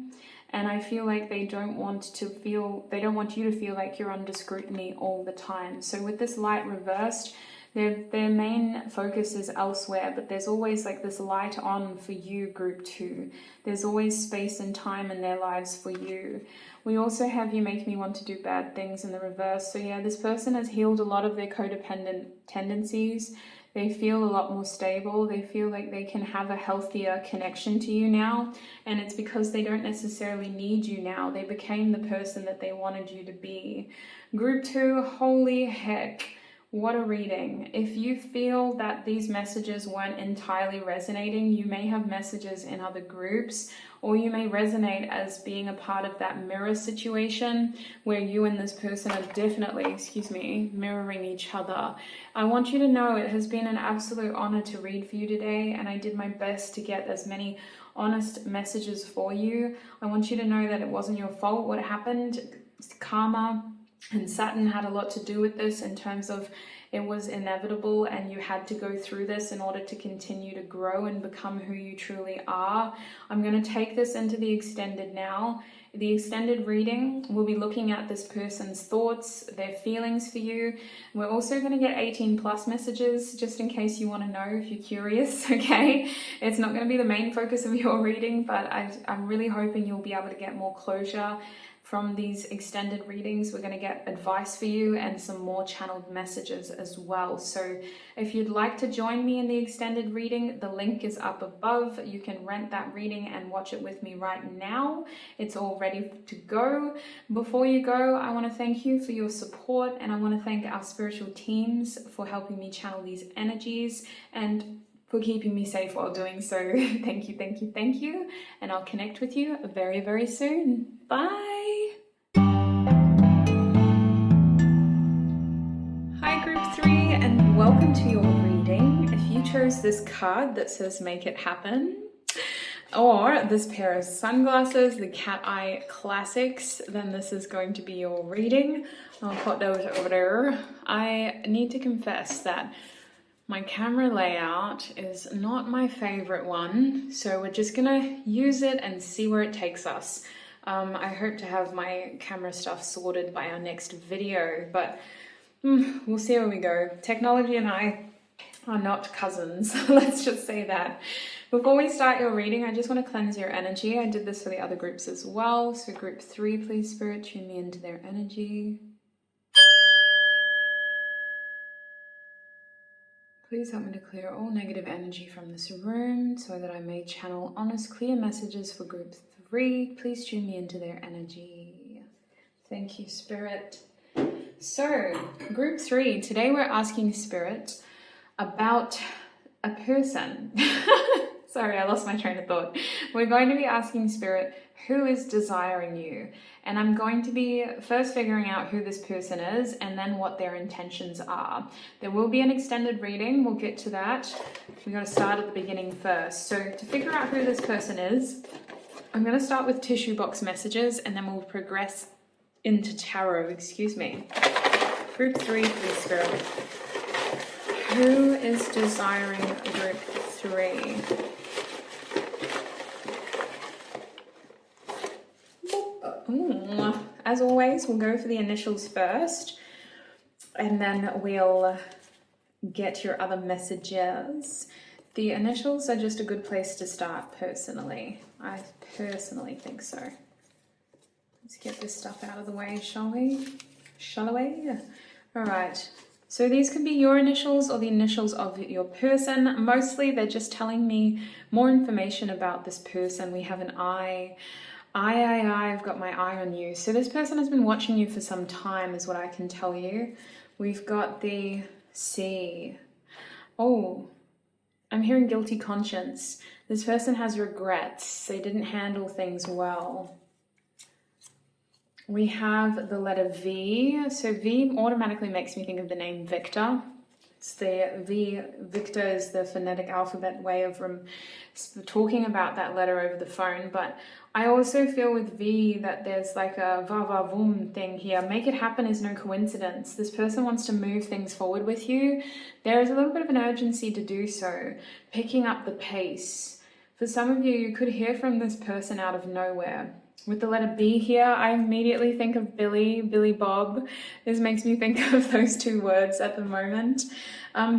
and I feel like they don't want you to feel like you're under scrutiny all the time. So with this light reversed, their main focus is elsewhere, but there's always like this light on for you, group two. There's always space and time in their lives for you. We also have you make me want to do bad things in the reverse. So yeah, this person has healed a lot of their codependent tendencies. They feel a lot more stable. They feel like they can have a healthier connection to you now. And it's because they don't necessarily need you now. They became the person that they wanted you to be. Group two, holy heck. What a reading. If you feel that these messages weren't entirely resonating, you may have messages in other groups, or you may resonate as being a part of that mirror situation where you and this person are definitely, mirroring each other. I want you to know it has been an absolute honor to read for you today, and I did my best to get as many honest messages for you. I want you to know that it wasn't your fault what happened. Karma and Saturn had a lot to do with this, in terms of it was inevitable and you had to go through this in order to continue to grow and become who you truly are. I'm going to take this into the extended now. The extended reading, we'll be looking at this person's thoughts, their feelings for you. We're also going to get 18 plus messages, just in case you want to know, if you're curious, okay? It's not going to be the main focus of your reading, but I'm really hoping you'll be able to get more closure from these extended readings. We're going to get advice for you and some more channeled messages as well. So if you'd like to join me in the extended reading, the link is up above. You can rent that reading and watch it with me right now. It's all ready to go. Before you go, I want to thank you for your support, and I want to thank our spiritual teams for helping me channel these energies, and for keeping me safe while doing so. Thank you, thank you, thank you. And I'll connect with you very, very soon. Bye. Hi Group 3 and welcome to your reading. If you chose this card that says make it happen, or this pair of sunglasses, the cat eye classics, then this is going to be your reading. I'll put those over there. I need to confess that my camera layout is not my favorite one, so we're just gonna use it and see where it takes us. I hope to have my camera stuff sorted by our next video, but we'll see where we go. Technology and I are not cousins, let's just say that. Before we start your reading, I just want to cleanse your energy. I did this for the other groups as well. So group 3, please Spirit, tune me into their energy. Please help me to clear all negative energy from this room so that I may channel honest, clear messages for group 3. Please tune me into their energy. Thank you, Spirit. So, group 3, today we're asking Spirit about a person. Sorry, I lost my train of thought. We're going to be asking Spirit, who is desiring you? And I'm going to be first figuring out who this person is and then what their intentions are. There will be an extended reading. We'll get to that. We got to start at the beginning first. So to figure out who this person is, I'm going to start with tissue box messages and then we'll progress into tarot. Excuse me. Group 3, please Spirit. Who is desiring group 3? As always, we'll go for the initials first, and then we'll get your other messages. The initials are just a good place to start, personally. I personally think so. Let's get this stuff out of the way, shall we? Shall we? All right. So these could be your initials or the initials of your person. Mostly they're just telling me more information about this person. We have an I. I've got my eye on you. So this person has been watching you for some time is what I can tell you. We've got the C. Oh, I'm hearing guilty conscience. This person has regrets. They didn't handle things well. We have the letter V. So V automatically makes me think of the name Victor. It's the V. Victor is the phonetic alphabet way of talking about that letter over the phone. But I also feel with V that there's like a va-va-voom thing here. Make it happen is no coincidence. This person wants to move things forward with you. There is a little bit of an urgency to do so. Picking up the pace. For some of you, you could hear from this person out of nowhere. With the letter B here, I immediately think of Billy Bob. This makes me think of those two words at the moment.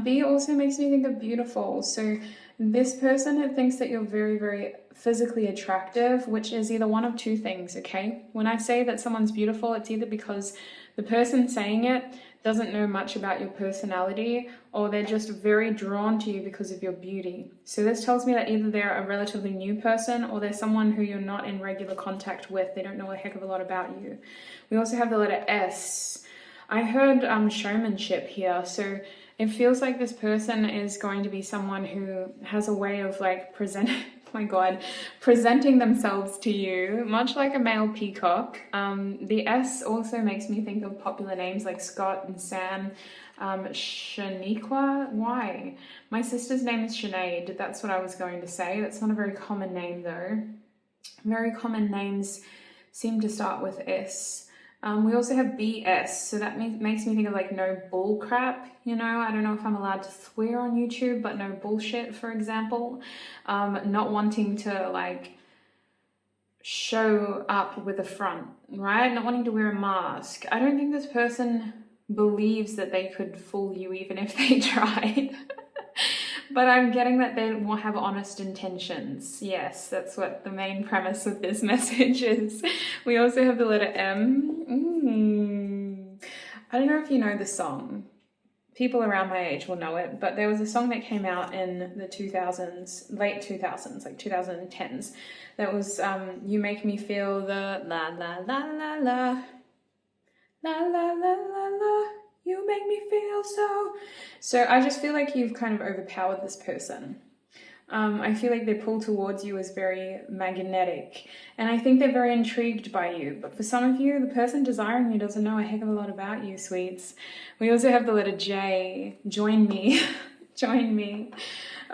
B also makes me think of beautiful. So this person thinks that you're very, very physically attractive, which is either one of two things, okay? When I say that someone's beautiful, it's either because the person saying it doesn't know much about your personality, or they're just very drawn to you because of your beauty. So this tells me that either they're a relatively new person or they're someone who you're not in regular contact with. They don't know a heck of a lot about you. We also have the letter S. I heard showmanship here. So it feels like this person is going to be someone who has a way of like presenting themselves to you, much like a male peacock. The S also makes me think of popular names like Scott and Sam. Shaniqua, why? My sister's name is Sinead. That's what I was going to say. That's not a very common name though. Very common names seem to start with S. We also have BS, so that makes me think of like no bull crap, you know. I don't know if I'm allowed to swear on YouTube, but no bullshit, for example. Not wanting to like show up with a front, right? Not wanting to wear a mask. I don't think this person believes that they could fool you even if they tried. But I'm getting that they will have honest intentions. Yes, that's what the main premise of this message is. We also have the letter M. I don't know if you know the song. People around my age will know it, but there was a song that came out in the 2000s, late 2000s, like 2010s, that was You Make Me Feel the la la la la la, la la la la la, you make me feel feel so. So I just feel like you've kind of overpowered this person. I feel like their pull towards you is very magnetic, and I think they're very intrigued by you. But for some of you, the person desiring you doesn't know a heck of a lot about you, sweets. We also have the letter J. Join me. Join me.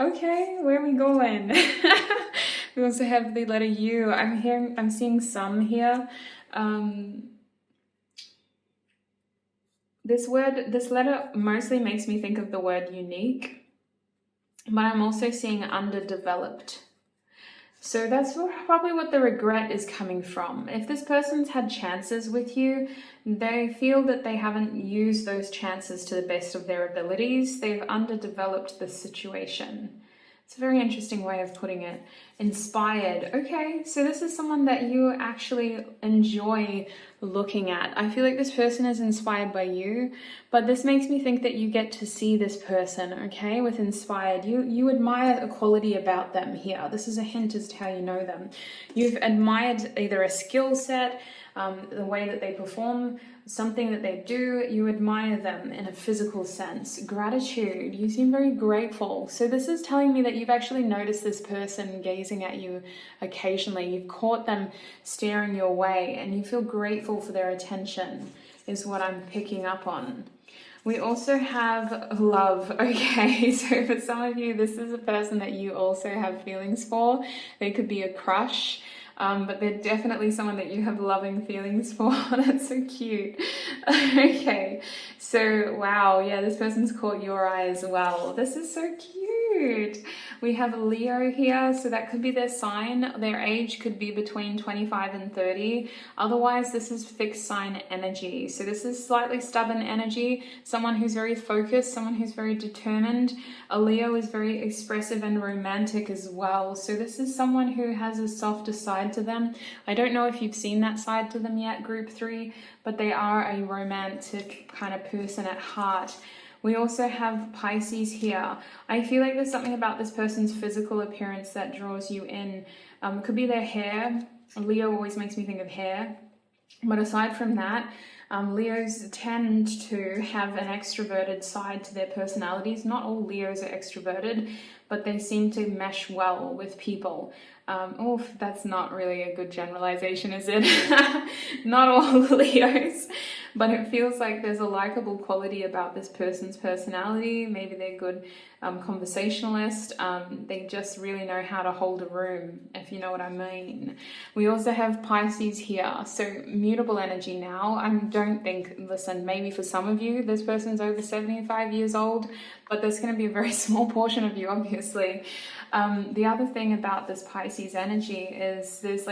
Okay, where are we going? We also have the letter U. I'm seeing some here. This letter mostly makes me think of the word unique. But I'm also seeing underdeveloped. So that's probably what the regret is coming from. If this person's had chances with you, they feel that they haven't used those chances to the best of their abilities. They've underdeveloped the situation. It's a very interesting way of putting it. Inspired. Okay, so this is someone that you actually enjoy looking at. I feel like this person is inspired by you, but this makes me think that you get to see this person, okay, with inspired. You admire a quality about them here. This is a hint as to how you know them. You've admired either a skill set, the way that they perform, something that they do. You admire them in a physical sense. Gratitude. You seem very grateful. So this is telling me that you've actually noticed this person gazing at you occasionally. You've caught them staring your way and you feel grateful for their attention, is what I'm picking up on. We also have love. Okay, so for some of you, this is a person that you also have feelings for. They could be a crush. But they're definitely someone that you have loving feelings for. That's so cute. Okay, so wow, yeah, this person's caught your eye as well. This is so cute. We have Leo here, so that could be their sign. Their age could be between 25 and 30. Otherwise, this is fixed sign energy. So this is slightly stubborn energy, someone who's very focused, someone who's very determined. A Leo is very expressive and romantic as well. So this is someone who has a softer side to them. I don't know if you've seen that side to them yet, group 3, but they are a romantic kind of person at heart. We also have Pisces here. I feel like there's something about this person's physical appearance that draws you in. It could be their hair. Leo always makes me think of hair. But aside from that, Leos tend to have an extroverted side to their personalities. Not all Leos are extroverted, but they seem to mesh well with people. That's not really a good generalization, is it? Not all Leos, but it feels like there's a likable quality about this person's personality. Maybe they're good conversationalist. They just really know how to hold a room, if you know what I mean. We also have Pisces here, so mutable energy now. I don't think, listen, maybe for some of you, this person's over 75 years old, but there's going to be a very small portion of you, obviously. The other thing about this Pisces energy is there's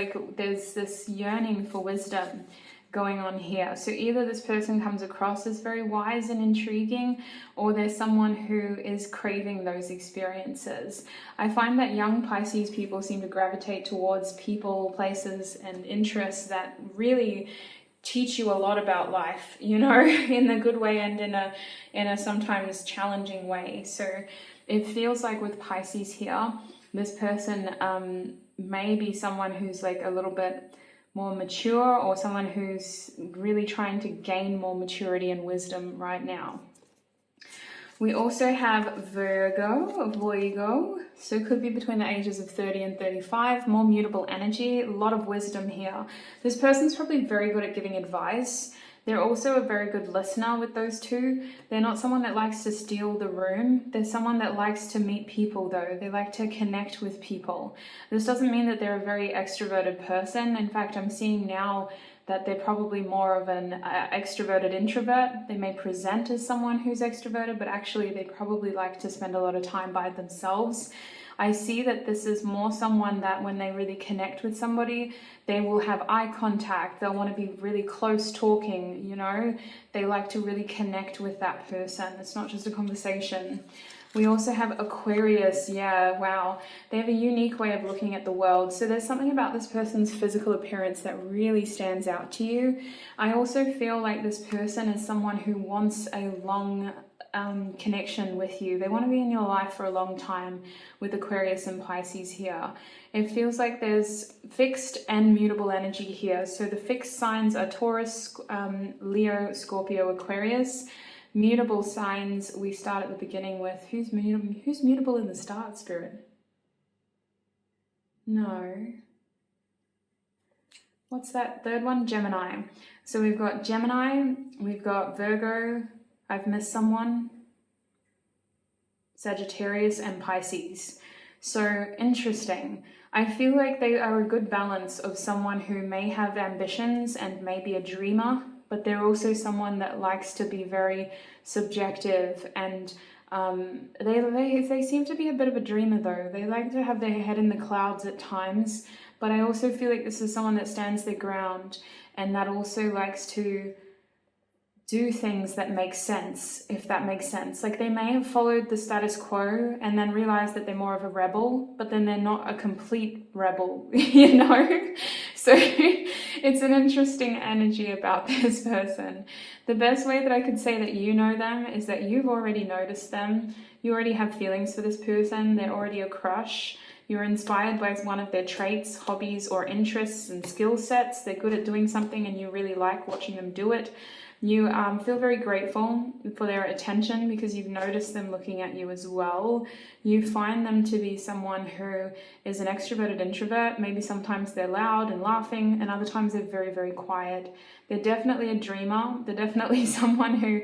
this yearning for wisdom going on here. So either this person comes across as very wise and intriguing, or there's someone who is craving those experiences. I find that young Pisces people seem to gravitate towards people, places, and interests that really teach you a lot about life, you know, in a good way and in a sometimes challenging way. So it feels like with Pisces here, this person may be someone who's like a little bit more mature, or someone who's really trying to gain more maturity and wisdom right now. We also have Virgo, so it could be between the ages of 30 and 35, more mutable energy, a lot of wisdom here. This person's probably very good at giving advice. They're also a very good listener with those two. They're not someone that likes to steal the room. They're someone that likes to meet people though. They like to connect with people. This doesn't mean that they're a very extroverted person. In fact, I'm seeing now that they're probably more of an extroverted introvert. They may present as someone who's extroverted, but actually they probably like to spend a lot of time by themselves. I see that this is more someone that when they really connect with somebody, they will have eye contact. They'll want to be really close talking, you know. They like to really connect with that person. It's not just a conversation. We also have Aquarius. Yeah, wow. They have a unique way of looking at the world. So there's something about this person's physical appearance that really stands out to you. I also feel like this person is someone who wants a long connection with you. They want to be in your life for a long time with Aquarius and Pisces here. It feels like there's fixed and mutable energy here. So the fixed signs are Taurus, Leo, Scorpio, Aquarius. Mutable signs, we start at the beginning with who's mutable in the start, Spirit? No. What's that third one? Gemini. So we've got Gemini, we've got Virgo, I've missed someone, Sagittarius, and Pisces. So interesting. I feel like they are a good balance of someone who may have ambitions and may be a dreamer, but they're also someone that likes to be very subjective, and they seem to be a bit of a dreamer though. They like to have their head in the clouds at times, but I also feel like this is someone that stands their ground and that also likes to do things that make sense, if that makes sense. Like, they may have followed the status quo and then realized that they're more of a rebel, but then they're not a complete rebel, you know? So it's an interesting energy about this person. The best way that I could say that you know them is that you've already noticed them. You already have feelings for this person. They're already a crush. You're inspired by one of their traits, hobbies, or interests and skill sets. They're good at doing something and you really like watching them do it. You feel very grateful for their attention because you've noticed them looking at you as well. You find them to be someone who is an extroverted introvert. Maybe sometimes they're loud and laughing, and other times they're very, very quiet. They're definitely a dreamer. They're definitely someone who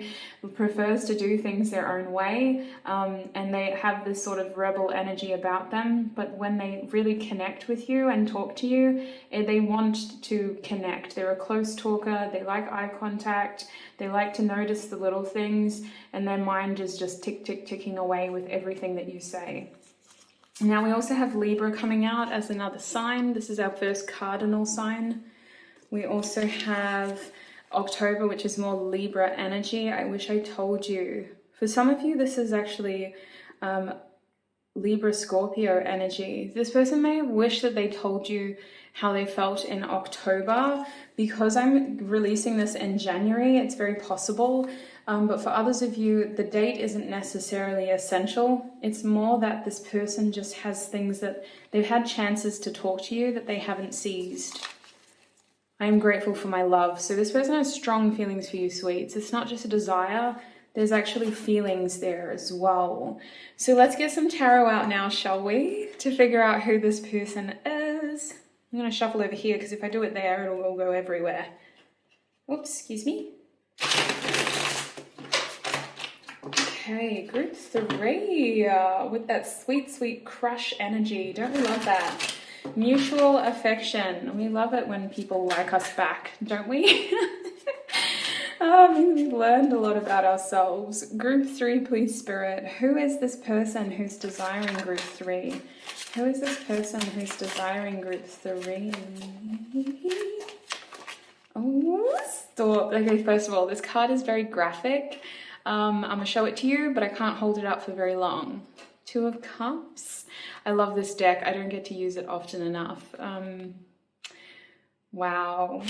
prefers to do things their own way, and they have this sort of rebel energy about them. But when they really connect with you and talk to you, they want to connect. They're a close talker. They like eye contact. They like to notice the little things, and their mind is just ticking away with everything that you say. Now we also have Libra coming out as another sign. This is our first cardinal sign. We also have October, which is more Libra energy. I wish I told you. For some of you, this is actually Libra Scorpio energy. This person may have wished that they told you how they felt in October. Because I'm releasing this in January, it's very possible. But for others of you, the date isn't necessarily essential. It's more that this person just has things that they've had chances to talk to you that they haven't seized. I am grateful for my love. So this person has strong feelings for you, sweets. It's not just a desire. There's actually feelings there as well. So let's get some tarot out now, shall we? To figure out who this person is. I'm going to shuffle over here because if I do it there, it'll all go everywhere. Oops, excuse me. Okay, group 3 with that sweet, sweet crush energy. Don't we love that? Mutual affection. We love it when people like us back, don't we? We've learned a lot about ourselves. Group 3, please, Spirit. Who is this person who's desiring group 3? Who is this person who's desiring group 3? Oh, stop. Okay, first of all, this card is very graphic. I'm going to show it to you, but I can't hold it up for very long. 2 of Cups. I love this deck. I don't get to use it often enough. Wow.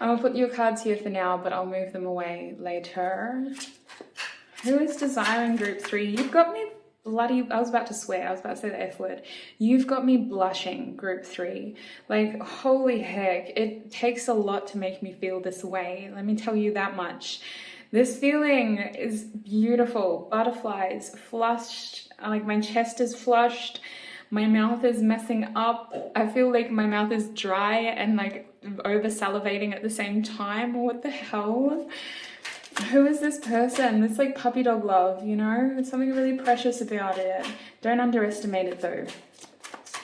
I'm going to put your cards here for now, but I'll move them away later. Who is desiring group 3? You've got me bloody, I was about to swear, I was about to say the F word. You've got me blushing, group 3. Like, holy heck, it takes a lot to make me feel this way. Let me tell you that much. This feeling is beautiful. Butterflies, flushed, like my chest is flushed. My mouth is messing up. I feel like my mouth is dry and like over salivating at the same time. What the hell? Who is this person? It's like puppy dog love, you know? There's something really precious about it. Don't underestimate it though.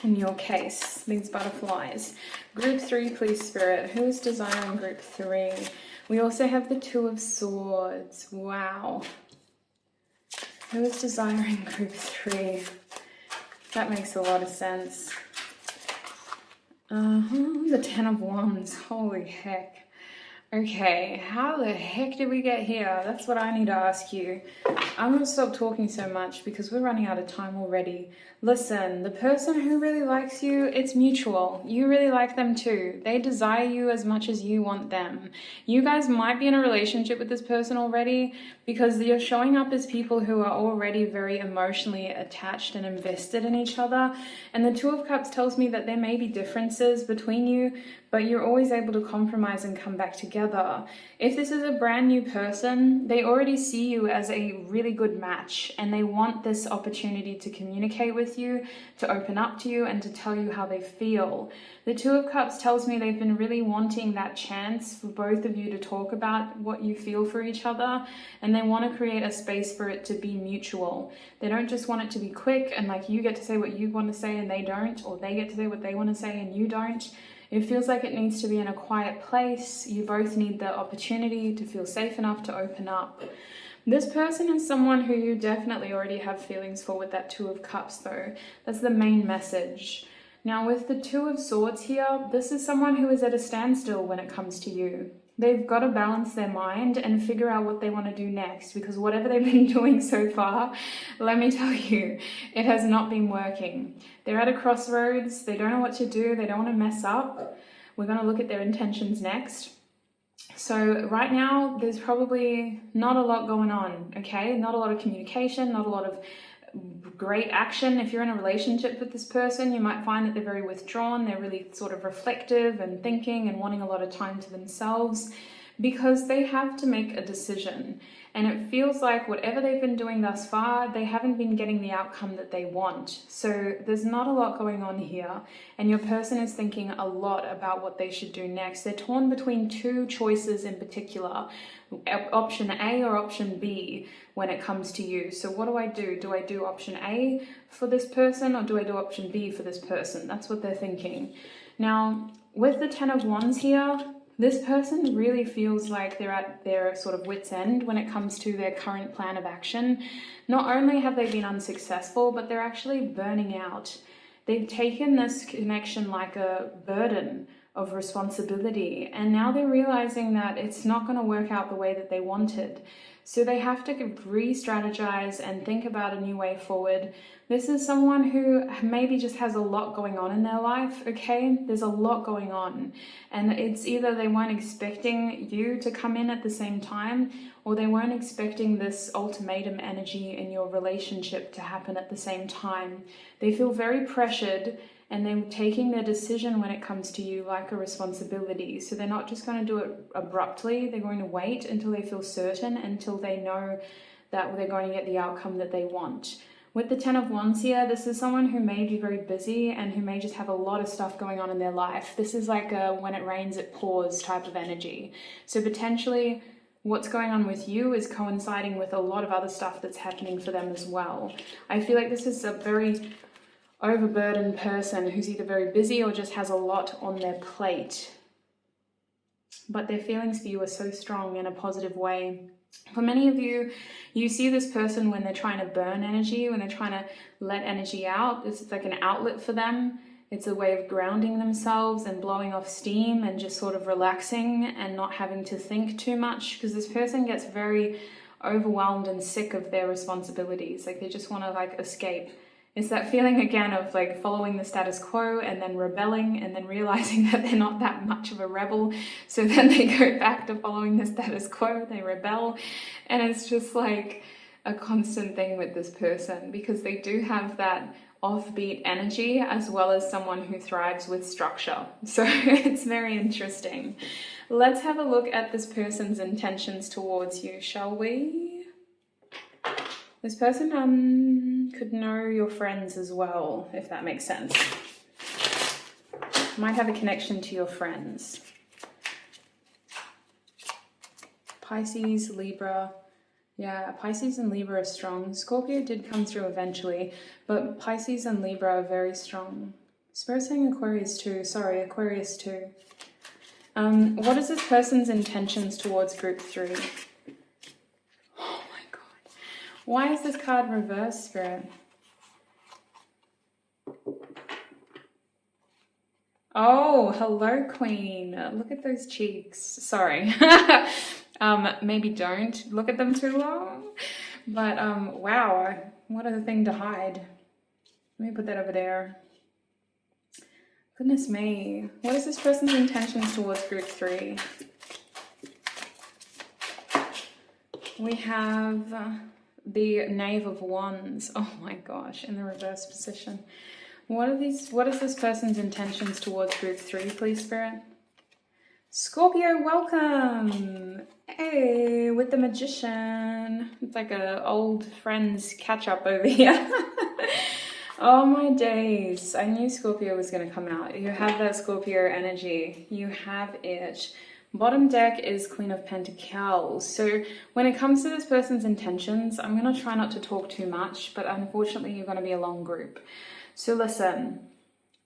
In your case, these butterflies. Group 3, please, Spirit. Who is desiring group 3? We also have the 2 of Swords. Wow. Who is desiring group 3? That makes a lot of sense. The 10 of Wands. Holy heck. Okay, how the heck did we get here? That's what I need to ask you. I'm going to stop talking so much because we're running out of time already. Listen, the person who really likes you, it's mutual. You really like them too. They desire you as much as you want them. You guys might be in a relationship with this person already because you're showing up as people who are already very emotionally attached and invested in each other. And the 2 of Cups tells me that there may be differences between you, but you're always able to compromise and come back together. If this is a brand new person, they already see you as a really good match, and they want this opportunity to communicate with you, to open up to you, and to tell you how they feel. The Two of Cups tells me they've been really wanting that chance for both of you to talk about what you feel for each other, and they want to create a space for it to be mutual. They don't just want it to be quick and like you get to say what you want to say and they don't, or they get to say what they want to say and you don't. It feels like it needs to be in a quiet place. You both need the opportunity to feel safe enough to open up. This person is someone who you definitely already have feelings for with that Two of Cups though. That's the main message. Now with the Two of Swords here, this is someone who is at a standstill when it comes to you. They've got to balance their mind and figure out what they want to do next, because whatever they've been doing so far, let me tell you, it has not been working. They're at a crossroads, they don't know what to do, they don't want to mess up. We're going to look at their intentions next. So right now, there's probably not a lot going on, okay? Not a lot of communication, not a lot of great action. If you're in a relationship with this person, you might find that they're very withdrawn, they're really sort of reflective and thinking and wanting a lot of time to themselves, because they have to make a decision. And it feels like whatever they've been doing thus far, they haven't been getting the outcome that they want. So there's not a lot going on here, and your person is thinking a lot about what they should do next. They're torn between two choices in particular, option A or option B when it comes to you. So what do I do? Do I do option A for this person, or do I do option B for this person? That's what they're thinking. Now, with the Ten of Wands here, this person really feels like they're at their sort of wit's end when it comes to their current plan of action. Not only have they been unsuccessful, but they're actually burning out. They've taken this connection like a burden of responsibility, and now they're realizing that it's not going to work out the way that they wanted. So they have to re-strategize and think about a new way forward. This is someone who maybe just has a lot going on in their life, okay? There's a lot going on. And it's either they weren't expecting you to come in at the same time, or they weren't expecting this ultimatum energy in your relationship to happen at the same time. They feel very pressured, and they're taking their decision when it comes to you like a responsibility. So they're not just going to do it abruptly. They're going to wait until they feel certain, until they know that they're going to get the outcome that they want. With the Ten of Wands here, this is someone who may be very busy and who may just have a lot of stuff going on in their life. This is like a when it rains, it pours type of energy. So potentially what's going on with you is coinciding with a lot of other stuff that's happening for them as well. I feel like this is a very overburdened person who's either very busy or just has a lot on their plate. But their feelings for you are so strong in a positive way. For many of you, you see this person when they're trying to burn energy, when they're trying to let energy out. It's like an outlet for them. It's a way of grounding themselves and blowing off steam and just sort of relaxing and not having to think too much, because this person gets very overwhelmed and sick of their responsibilities. Like they just want to like escape. It's that feeling again of like following the status quo and then rebelling and then realizing that they're not that much of a rebel. So then they go back to following the status quo, they rebel. And it's just like a constant thing with this person, because they do have that offbeat energy as well as someone who thrives with structure. So it's very interesting. Let's have a look at this person's intentions towards you, shall we? This person could know your friends as well, if that makes sense. Might have a connection to your friends. Pisces, Libra. Yeah, Pisces and Libra are strong. Scorpio did come through eventually, but Pisces and Libra are very strong. Spirit saying Aquarius too. Sorry, Aquarius too. What is this person's intentions towards group 3? Why is this card reversed, Spirit? Oh, hello, Queen. Look at those cheeks. Sorry. Maybe don't look at them too long. But, wow, what a thing to hide. Let me put that over there. Goodness me. What is this person's intentions towards group 3? We have the Knave of Wands. Oh my gosh, in the reverse position. What is this person's intentions towards group 3, please, Spirit? Scorpio, welcome! Hey, with the Magician. It's like a old friends catch up over here. Oh my days. I knew Scorpio was going to come out. You have that Scorpio energy. You have it. Bottom deck is Queen of Pentacles. So when it comes to this person's intentions, I'm going to try not to talk too much, but unfortunately you're going to be a long group. So listen.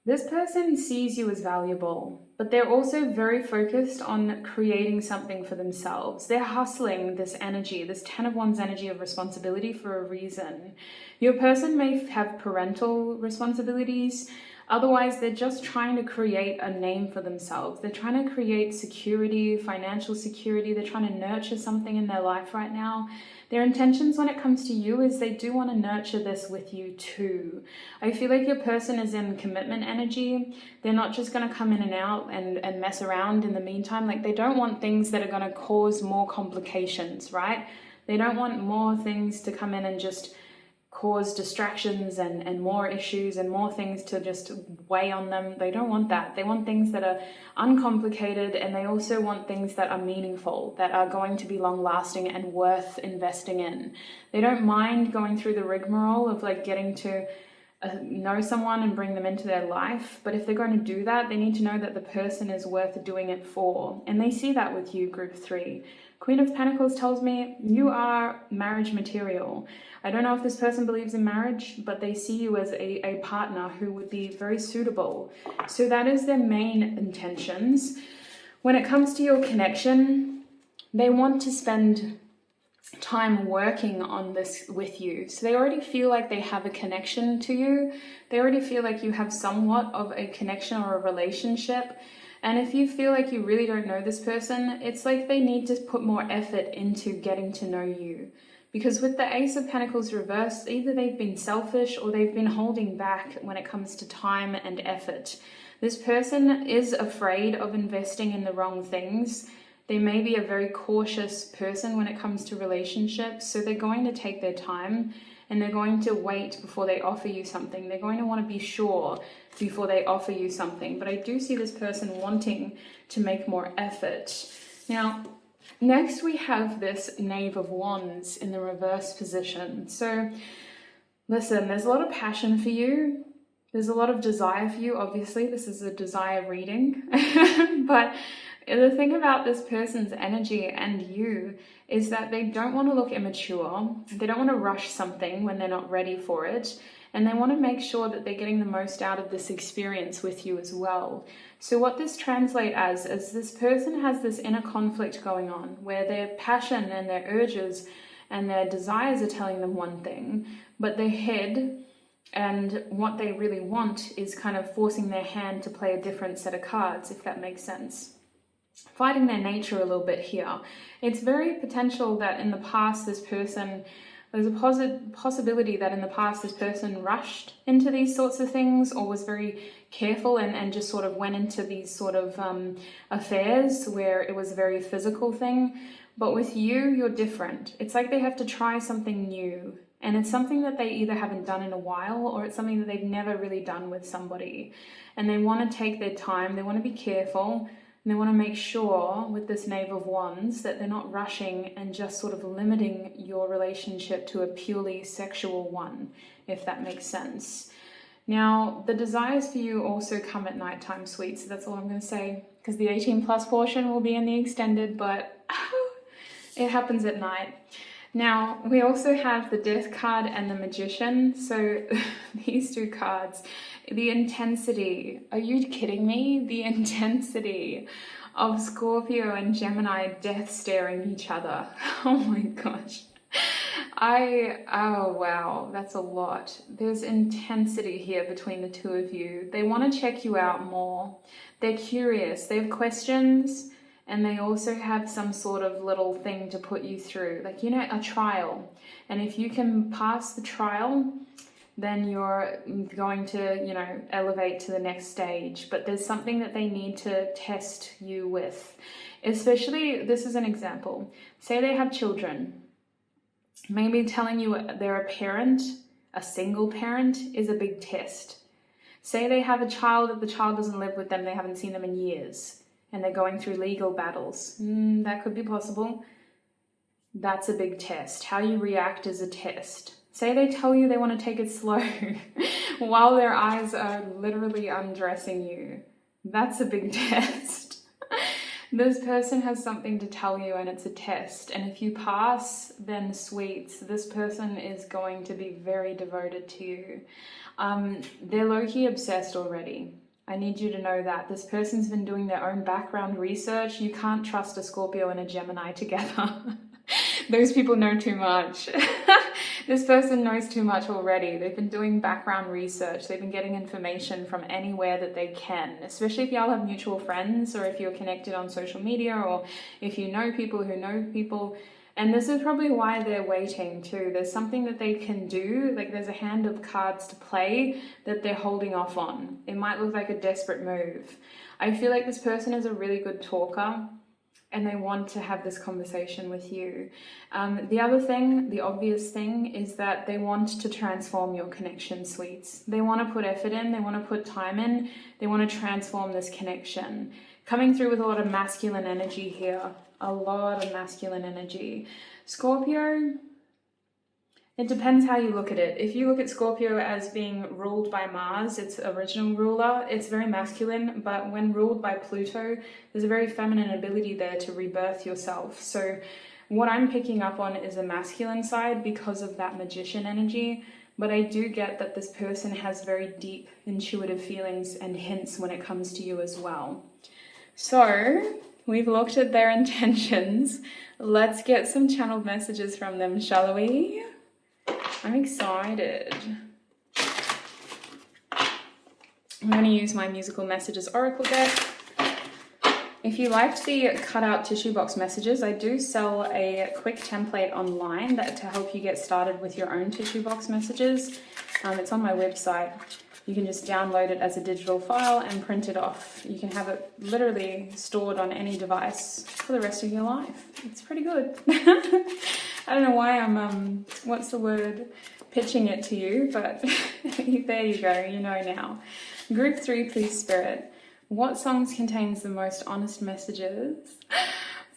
This person sees you as valuable, but they're also very focused on creating something for themselves. They're hustling this energy, this 10 of Wands energy of responsibility for a reason. Your person may have parental responsibilities. Otherwise, they're just trying to create a name for themselves. They're trying to create security, financial security. They're trying to nurture something in their life right now. Their intentions when it comes to you is they do want to nurture this with you too. I feel like your person is in commitment energy. They're not just going to come in and out and mess around in the meantime. Like, they don't want things that are going to cause more complications, right? They don't want more things to come in and just cause distractions and more issues and more things to just weigh on them. They don't want that. They want things that are uncomplicated, and they also want things that are meaningful, that are going to be long lasting and worth investing in. They don't mind going through the rigmarole of like getting to know someone and bring them into their life, but if they're going to do that, they need to know that the person is worth doing it for, and they see that with you, group 3. Queen of Pentacles tells me you are marriage material. I don't know if this person believes in marriage, but they see you as a partner who would be very suitable. So that is their main intentions. When it comes to your connection, they want to spend time working on this with you. So they already feel like they have a connection to you. They already feel like you have somewhat of a connection or a relationship. And if you feel like you really don't know this person, it's like they need to put more effort into getting to know you. Because with the Ace of Pentacles reversed, either they've been selfish or they've been holding back when it comes to time and effort. This person is afraid of investing in the wrong things. They may be a very cautious person when it comes to relationships, so they're going to take their time and they're going to wait before they offer you something. They're going to want to be sure before they offer you something. But I do see this person wanting to make more effort. Now, next we have this Knave of Wands in the reverse position. So listen, there's a lot of passion for you. There's a lot of desire for you. Obviously, this is a desire reading. But the thing about this person's energy and you is that they don't want to look immature. They don't want to rush something when they're not ready for it. And they want to make sure that they're getting the most out of this experience with you as well. So what this translates as is this person has this inner conflict going on where their passion and their urges and their desires are telling them one thing, but their head and what they really want is kind of forcing their hand to play a different set of cards, if that makes sense. Fighting their nature a little bit here. It's very potential that in the past this person, there's a possibility that in the past this person rushed into these sorts of things or was very careful and just sort of went into these sort of affairs where it was a very physical thing. But with you, you're different. It's like they have to try something new. And it's something that they either haven't done in a while or it's something that they've never really done with somebody. And they want to take their time. They want to be careful. And they want to make sure with this Knave of Wands that they're not rushing and just sort of limiting your relationship to a purely sexual one, if that makes sense. Now, the desires for you also come at nighttime, sweet. So that's all I'm going to say, because the 18 plus portion will be in the extended, but it happens at night. Now, we also have the Death card and the Magician. So these two cards, the intensity, are you kidding me? The intensity of Scorpio and Gemini death staring each other. Oh my gosh. Oh wow, that's a lot. There's intensity here between the two of you. They want to check you out more. They're curious, they have questions. And they also have some sort of little thing to put you through, like, you know, a trial. And if you can pass the trial, then you're going to, you know, elevate to the next stage. But there's something that they need to test you with. Especially, this is an example. Say they have children. Maybe telling you they're a parent, a single parent, is a big test. Say they have a child that the child doesn't live with them, they haven't seen them in years. and they're going through legal battles. That could be possible. That's a big test. How you react is a test. Say they tell you they want to take it slow while their eyes are literally undressing you. That's a big test. This person has something to tell you and it's a test. And if you pass, then sweets, this person is going to be very devoted to you. They're low-key obsessed already. I need you to know that. This person's been doing their own background research. You can't trust a Scorpio and a Gemini together. Those people know too much. This person knows too much already. They've been doing background research. They've been getting information from anywhere that they can, especially if y'all have mutual friends or if you're connected on social media or if you know people who know people. And this is probably why they're waiting too. There's something that they can do, like there's a hand of cards to play that they're holding off on. It might look like a desperate move. I feel like this person is a really good talker and they want to have this conversation with you. The other thing, the obvious thing, is that they want to transform your connection, sweets. They want to put effort in, they want to put time in, they want to transform this connection. Coming through with a lot of masculine energy here, a lot of masculine energy. Scorpio, it depends how you look at it. If you look at Scorpio as being ruled by Mars, its original ruler, it's very masculine, but when ruled by Pluto, there's a very feminine ability there to rebirth yourself. So what I'm picking up on is a masculine side because of that magician energy, but I do get that this person has very deep intuitive feelings and hints when it comes to you as well. So we've looked at their intentions. Let's get some channeled messages from them, shall we? I'm excited. I'm going to use my Musical Messages Oracle deck. If you liked the cutout tissue box messages, I do sell a quick template online to help you get started with your own tissue box messages. It's on my website. You can just download it as a digital file and print it off. You can have it literally stored on any device for the rest of your life. It's pretty good. I don't know why I'm, what's the word, pitching it to you, but there you go, you know now. Group 3, please, Spirit. What songs contains the most honest messages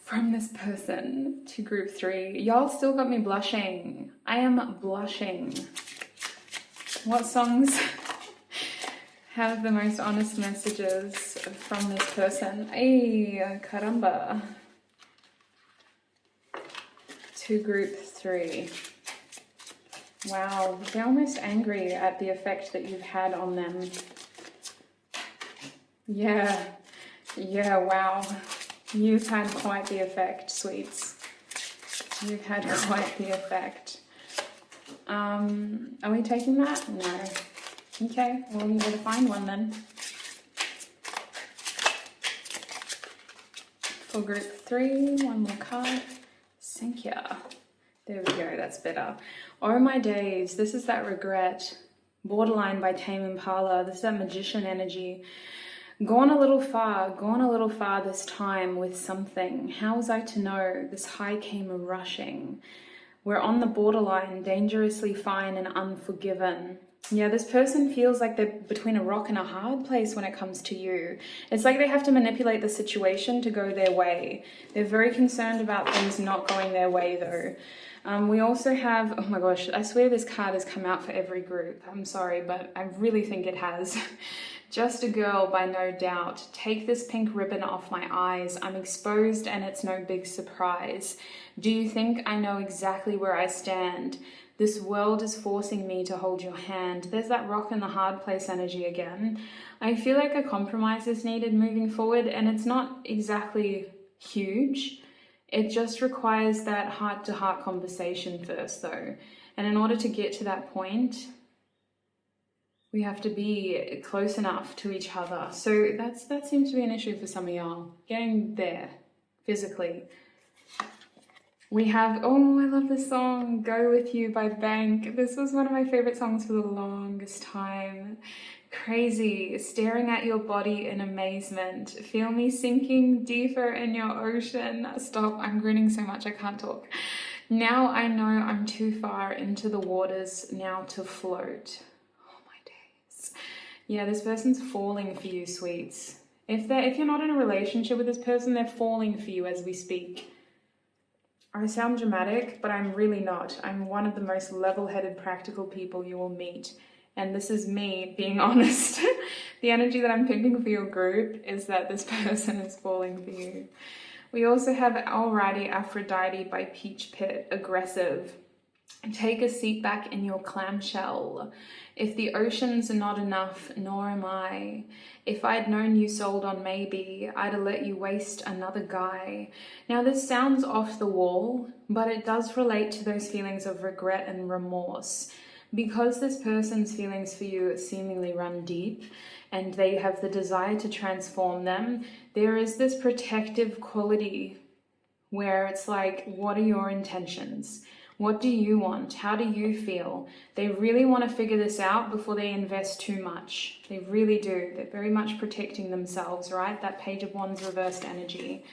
from this person to Group 3? Y'all still got me blushing. I am blushing. What songs have the most honest messages from this person? Ay, caramba. To Group 3. Wow, they're almost angry at the effect that you've had on them. Yeah, wow. You've had quite the effect, sweets. You've had quite the effect. Are we taking that? No. Okay, well, you gotta find one then. For Group 3, one more card. Thank you. There we go, that's better. Oh my days, this is that regret. Borderline by Tame Impala. This is that magician energy. Gone a little far this time with something. How was I to know? This high came rushing. We're on the borderline, dangerously fine and unforgiven. Yeah, this person feels like they're between a rock and a hard place when it comes to you. It's like they have to manipulate the situation to go their way. They're very concerned about things not going their way though. We also have, oh my gosh, I swear this card has come out for every group. I'm sorry, but I really think it has. Just a girl by no doubt. Take this pink ribbon off my eyes. I'm exposed and it's no big surprise. Do you think I know exactly where I stand? This world is forcing me to hold your hand. There's that rock in the hard place energy again. I feel like a compromise is needed moving forward, and it's not exactly huge. It just requires that heart-to-heart conversation first though. And in order to get to that point, we have to be close enough to each other. So that seems to be an issue for some of y'all. Getting there, physically. We have, oh, I love this song, Go With You by Bank. This was one of my favorite songs for the longest time. Crazy, staring at your body in amazement. Feel me sinking deeper in your ocean. Stop, I'm grinning so much I can't talk. Now I know I'm too far into the waters now to float. Oh my days. Yeah, this person's falling for you, sweets. If you're not in a relationship with this person, they're falling for you as we speak. I sound dramatic, but I'm really not. I'm one of the most level-headed, practical people you will meet. And this is me being honest. The energy that I'm picking for your group is that this person is falling for you. We also have Alrighty Aphrodite by Peach Pit, aggressive. Take a seat back in your clamshell. If the oceans are not enough, nor am I. If I'd known you sold on maybe, I'd have let you waste another guy. Now this sounds off the wall, but it does relate to those feelings of regret and remorse. Because this person's feelings for you seemingly run deep and they have the desire to transform them, there is this protective quality where it's like, what are your intentions? What do you want? How do you feel? They really want to figure this out before they invest too much. They really do. They're very much protecting themselves, right? That Page of Wands reversed energy.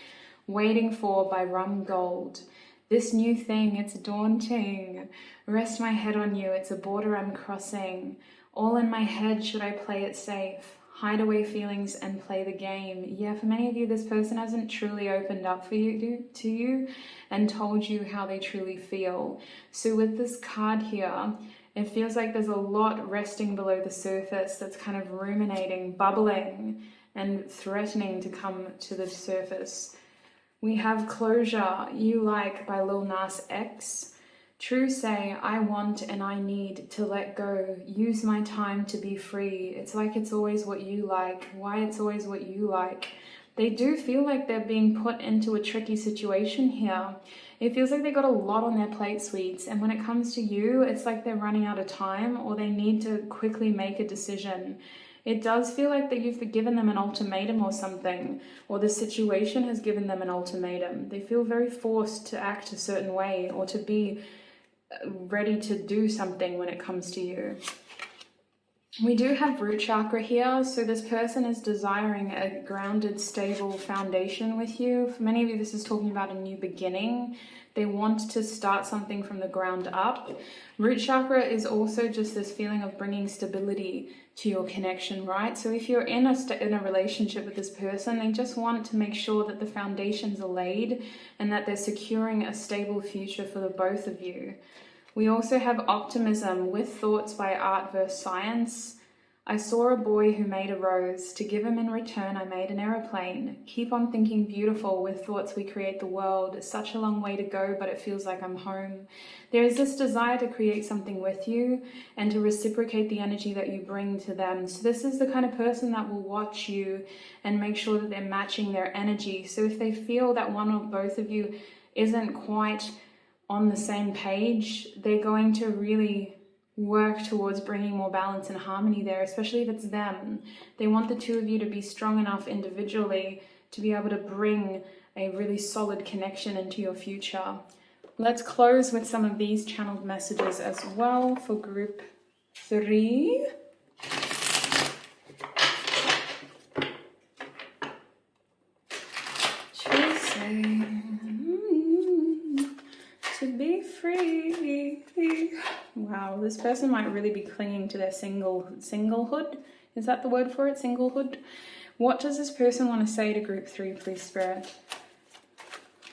Waiting for by Rum Gold. This new thing, it's daunting. Rest my head on you, it's a border I'm crossing. All in my head, should I play it safe? Hide away feelings and play the game. Yeah, for many of you, this person hasn't truly opened up to you and told you how they truly feel. So with this card here, it feels like there's a lot resting below the surface that's kind of ruminating, bubbling, and threatening to come to the surface. We have Closure, You Like by Lil Nas X. True say, I want and I need to let go. Use my time to be free. It's like it's always what you like. Why it's always what you like. They do feel like they're being put into a tricky situation here. It feels like they got a lot on their plate, sweets. And when it comes to you, it's like they're running out of time or they need to quickly make a decision. It does feel like that you've given them an ultimatum or something, or the situation has given them an ultimatum. They feel very forced to act a certain way or to be ready to do something when it comes to you. We do have root chakra here, so this person is desiring a grounded, stable foundation with you. For many of you, this is talking about a new beginning. They want to start something from the ground up. Root chakra is also just this feeling of bringing stability to your connection, right? So if you're in a relationship with this person, they just want to make sure that the foundations are laid and that they're securing a stable future for the both of you. We also have Optimism with Thoughts by Art vs. Science. I saw a boy who made a rose. To give him in return, I made an aeroplane. Keep on thinking beautiful. With thoughts we create the world. It's such a long way to go, but it feels like I'm home. There is this desire to create something with you and to reciprocate the energy that you bring to them. So this is the kind of person that will watch you and make sure that they're matching their energy. So if they feel that one or both of you isn't quite on the same page, they're going to really work towards bringing more balance and harmony there, especially if it's them. They want the two of you to be strong enough individually to be able to bring a really solid connection into your future. Let's close with some of these channeled messages as well for group 3. To be free. Wow, this person might really be clinging to their singlehood. Is that the word for it? Singlehood? What does this person want to say to group 3, please, Spirit?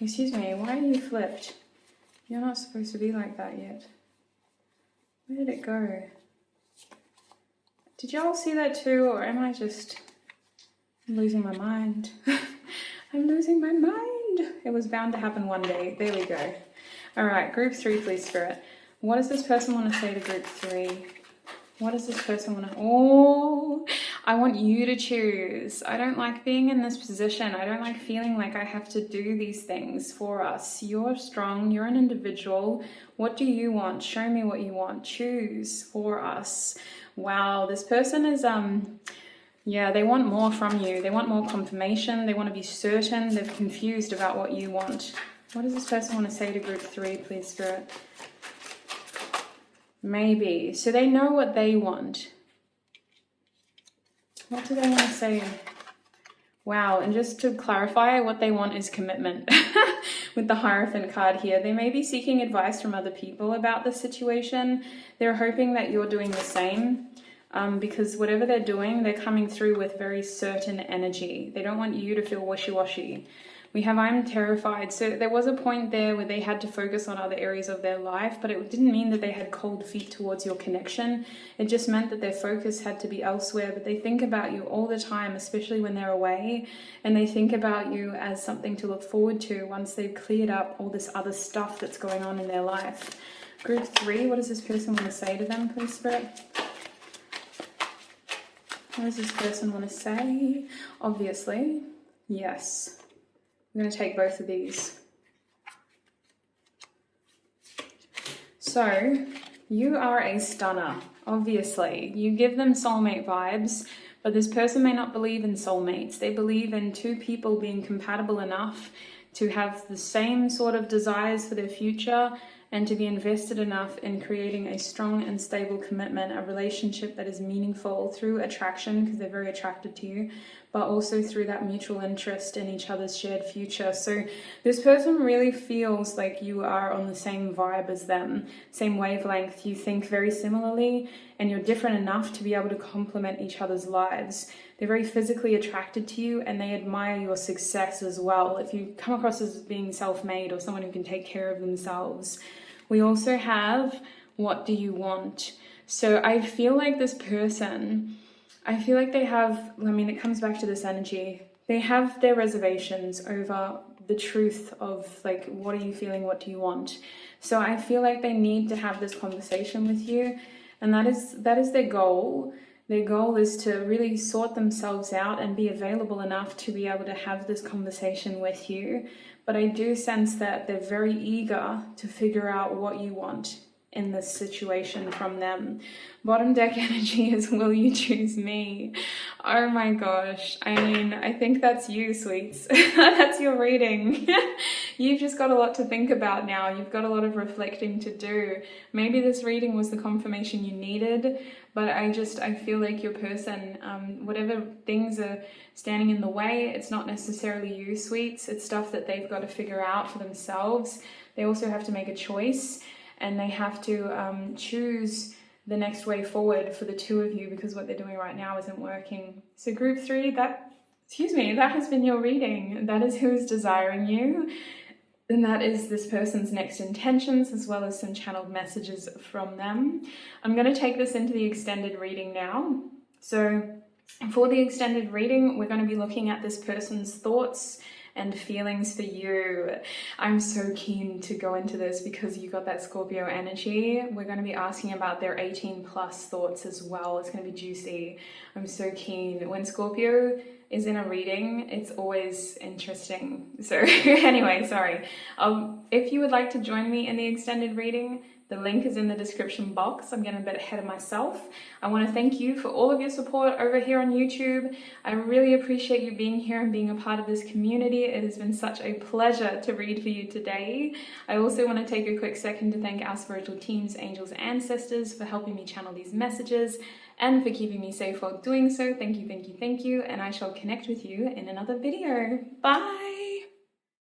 Excuse me, why are you flipped? You're not supposed to be like that yet. Where did it go? Did y'all see that too, or am I just losing my mind? I'm losing my mind. It was bound to happen one day. There we go. All right, group 3, please, Spirit. What does this person want to say to group 3? What does this person want to... Oh, I want you to choose. I don't like being in this position. I don't like feeling like I have to do these things for us. You're strong. You're an individual. What do you want? Show me what you want. Choose for us. Wow, this person is... Yeah, they want more from you. They want more confirmation. They want to be certain. They're confused about what you want. What does this person want to say to group 3, please, Spirit? Maybe. So they know what they want. What do they want to say? Wow, and just to clarify, what they want is commitment. With the Hierophant card here, they may be seeking advice from other people about the situation. They're hoping that you're doing the same. because whatever they're doing, they're coming through with very certain energy. They don't want you to feel wishy-washy. We have I'm terrified. So there was a point there where they had to focus on other areas of their life, but it didn't mean that they had cold feet towards your connection. It just meant that their focus had to be elsewhere, but they think about you all the time, especially when they're away, and they think about you as something to look forward to once they've cleared up all this other stuff that's going on in their life. Group 3, what does this person want to say to them, please, Spirit? What does this person want to say? Obviously, yes. I'm going to take both of these. So, you are a stunner, obviously. You give them soulmate vibes, but this person may not believe in soulmates. They believe in two people being compatible enough to have the same sort of desires for their future and to be invested enough in creating a strong and stable commitment, a relationship that is meaningful through attraction, because they're very attracted to you, but also through that mutual interest in each other's shared future. So this person really feels like you are on the same vibe as them, same wavelength. You think very similarly, and you're different enough to be able to complement each other's lives. They're very physically attracted to you, and they admire your success as well. If you come across as being self-made or someone who can take care of themselves. We also have, what do you want? So I feel like this person, I feel like they have, I mean, it comes back to this energy. They have their reservations over the truth of, like, what are you feeling? What do you want? So I feel like they need to have this conversation with you, and that is their goal. Their goal is to really sort themselves out and be available enough to be able to have this conversation with you. But I do sense that they're very eager to figure out what you want in this situation from them. Bottom deck energy is, will you choose me? Oh my gosh. I mean, I think that's you, sweets. That's your reading. You've just got a lot to think about now. You've got a lot of reflecting to do. Maybe this reading was the confirmation you needed, but I feel like your person, whatever things are standing in the way, it's not necessarily you, sweets. It's stuff that they've got to figure out for themselves. They also have to make a choice, and they have to choose the next way forward for the two of you, because what they're doing right now isn't working. So group 3, that has been your reading. That is who is desiring you. And that is this person's next intentions, as well as some channeled messages from them. I'm going to take this into the extended reading now. So for the extended reading, we're going to be looking at this person's thoughts and feelings for you. I'm so keen to go into this because you got that Scorpio energy. We're going to be asking about their 18 plus thoughts as well. It's going to be juicy. I'm so keen. When Scorpio is in a reading, it's always interesting. So anyway, sorry. If you would like to join me in the extended reading, the link is in the description box. I'm getting a bit ahead of myself. I want to thank you for all of your support over here on YouTube. I really appreciate you being here and being a part of this community. It has been such a pleasure to read for you today. I also want to take a quick second to thank our spiritual teams, angels, ancestors for helping me channel these messages and for keeping me safe while doing so. Thank you, thank you, thank you. And I shall connect with you in another video. Bye.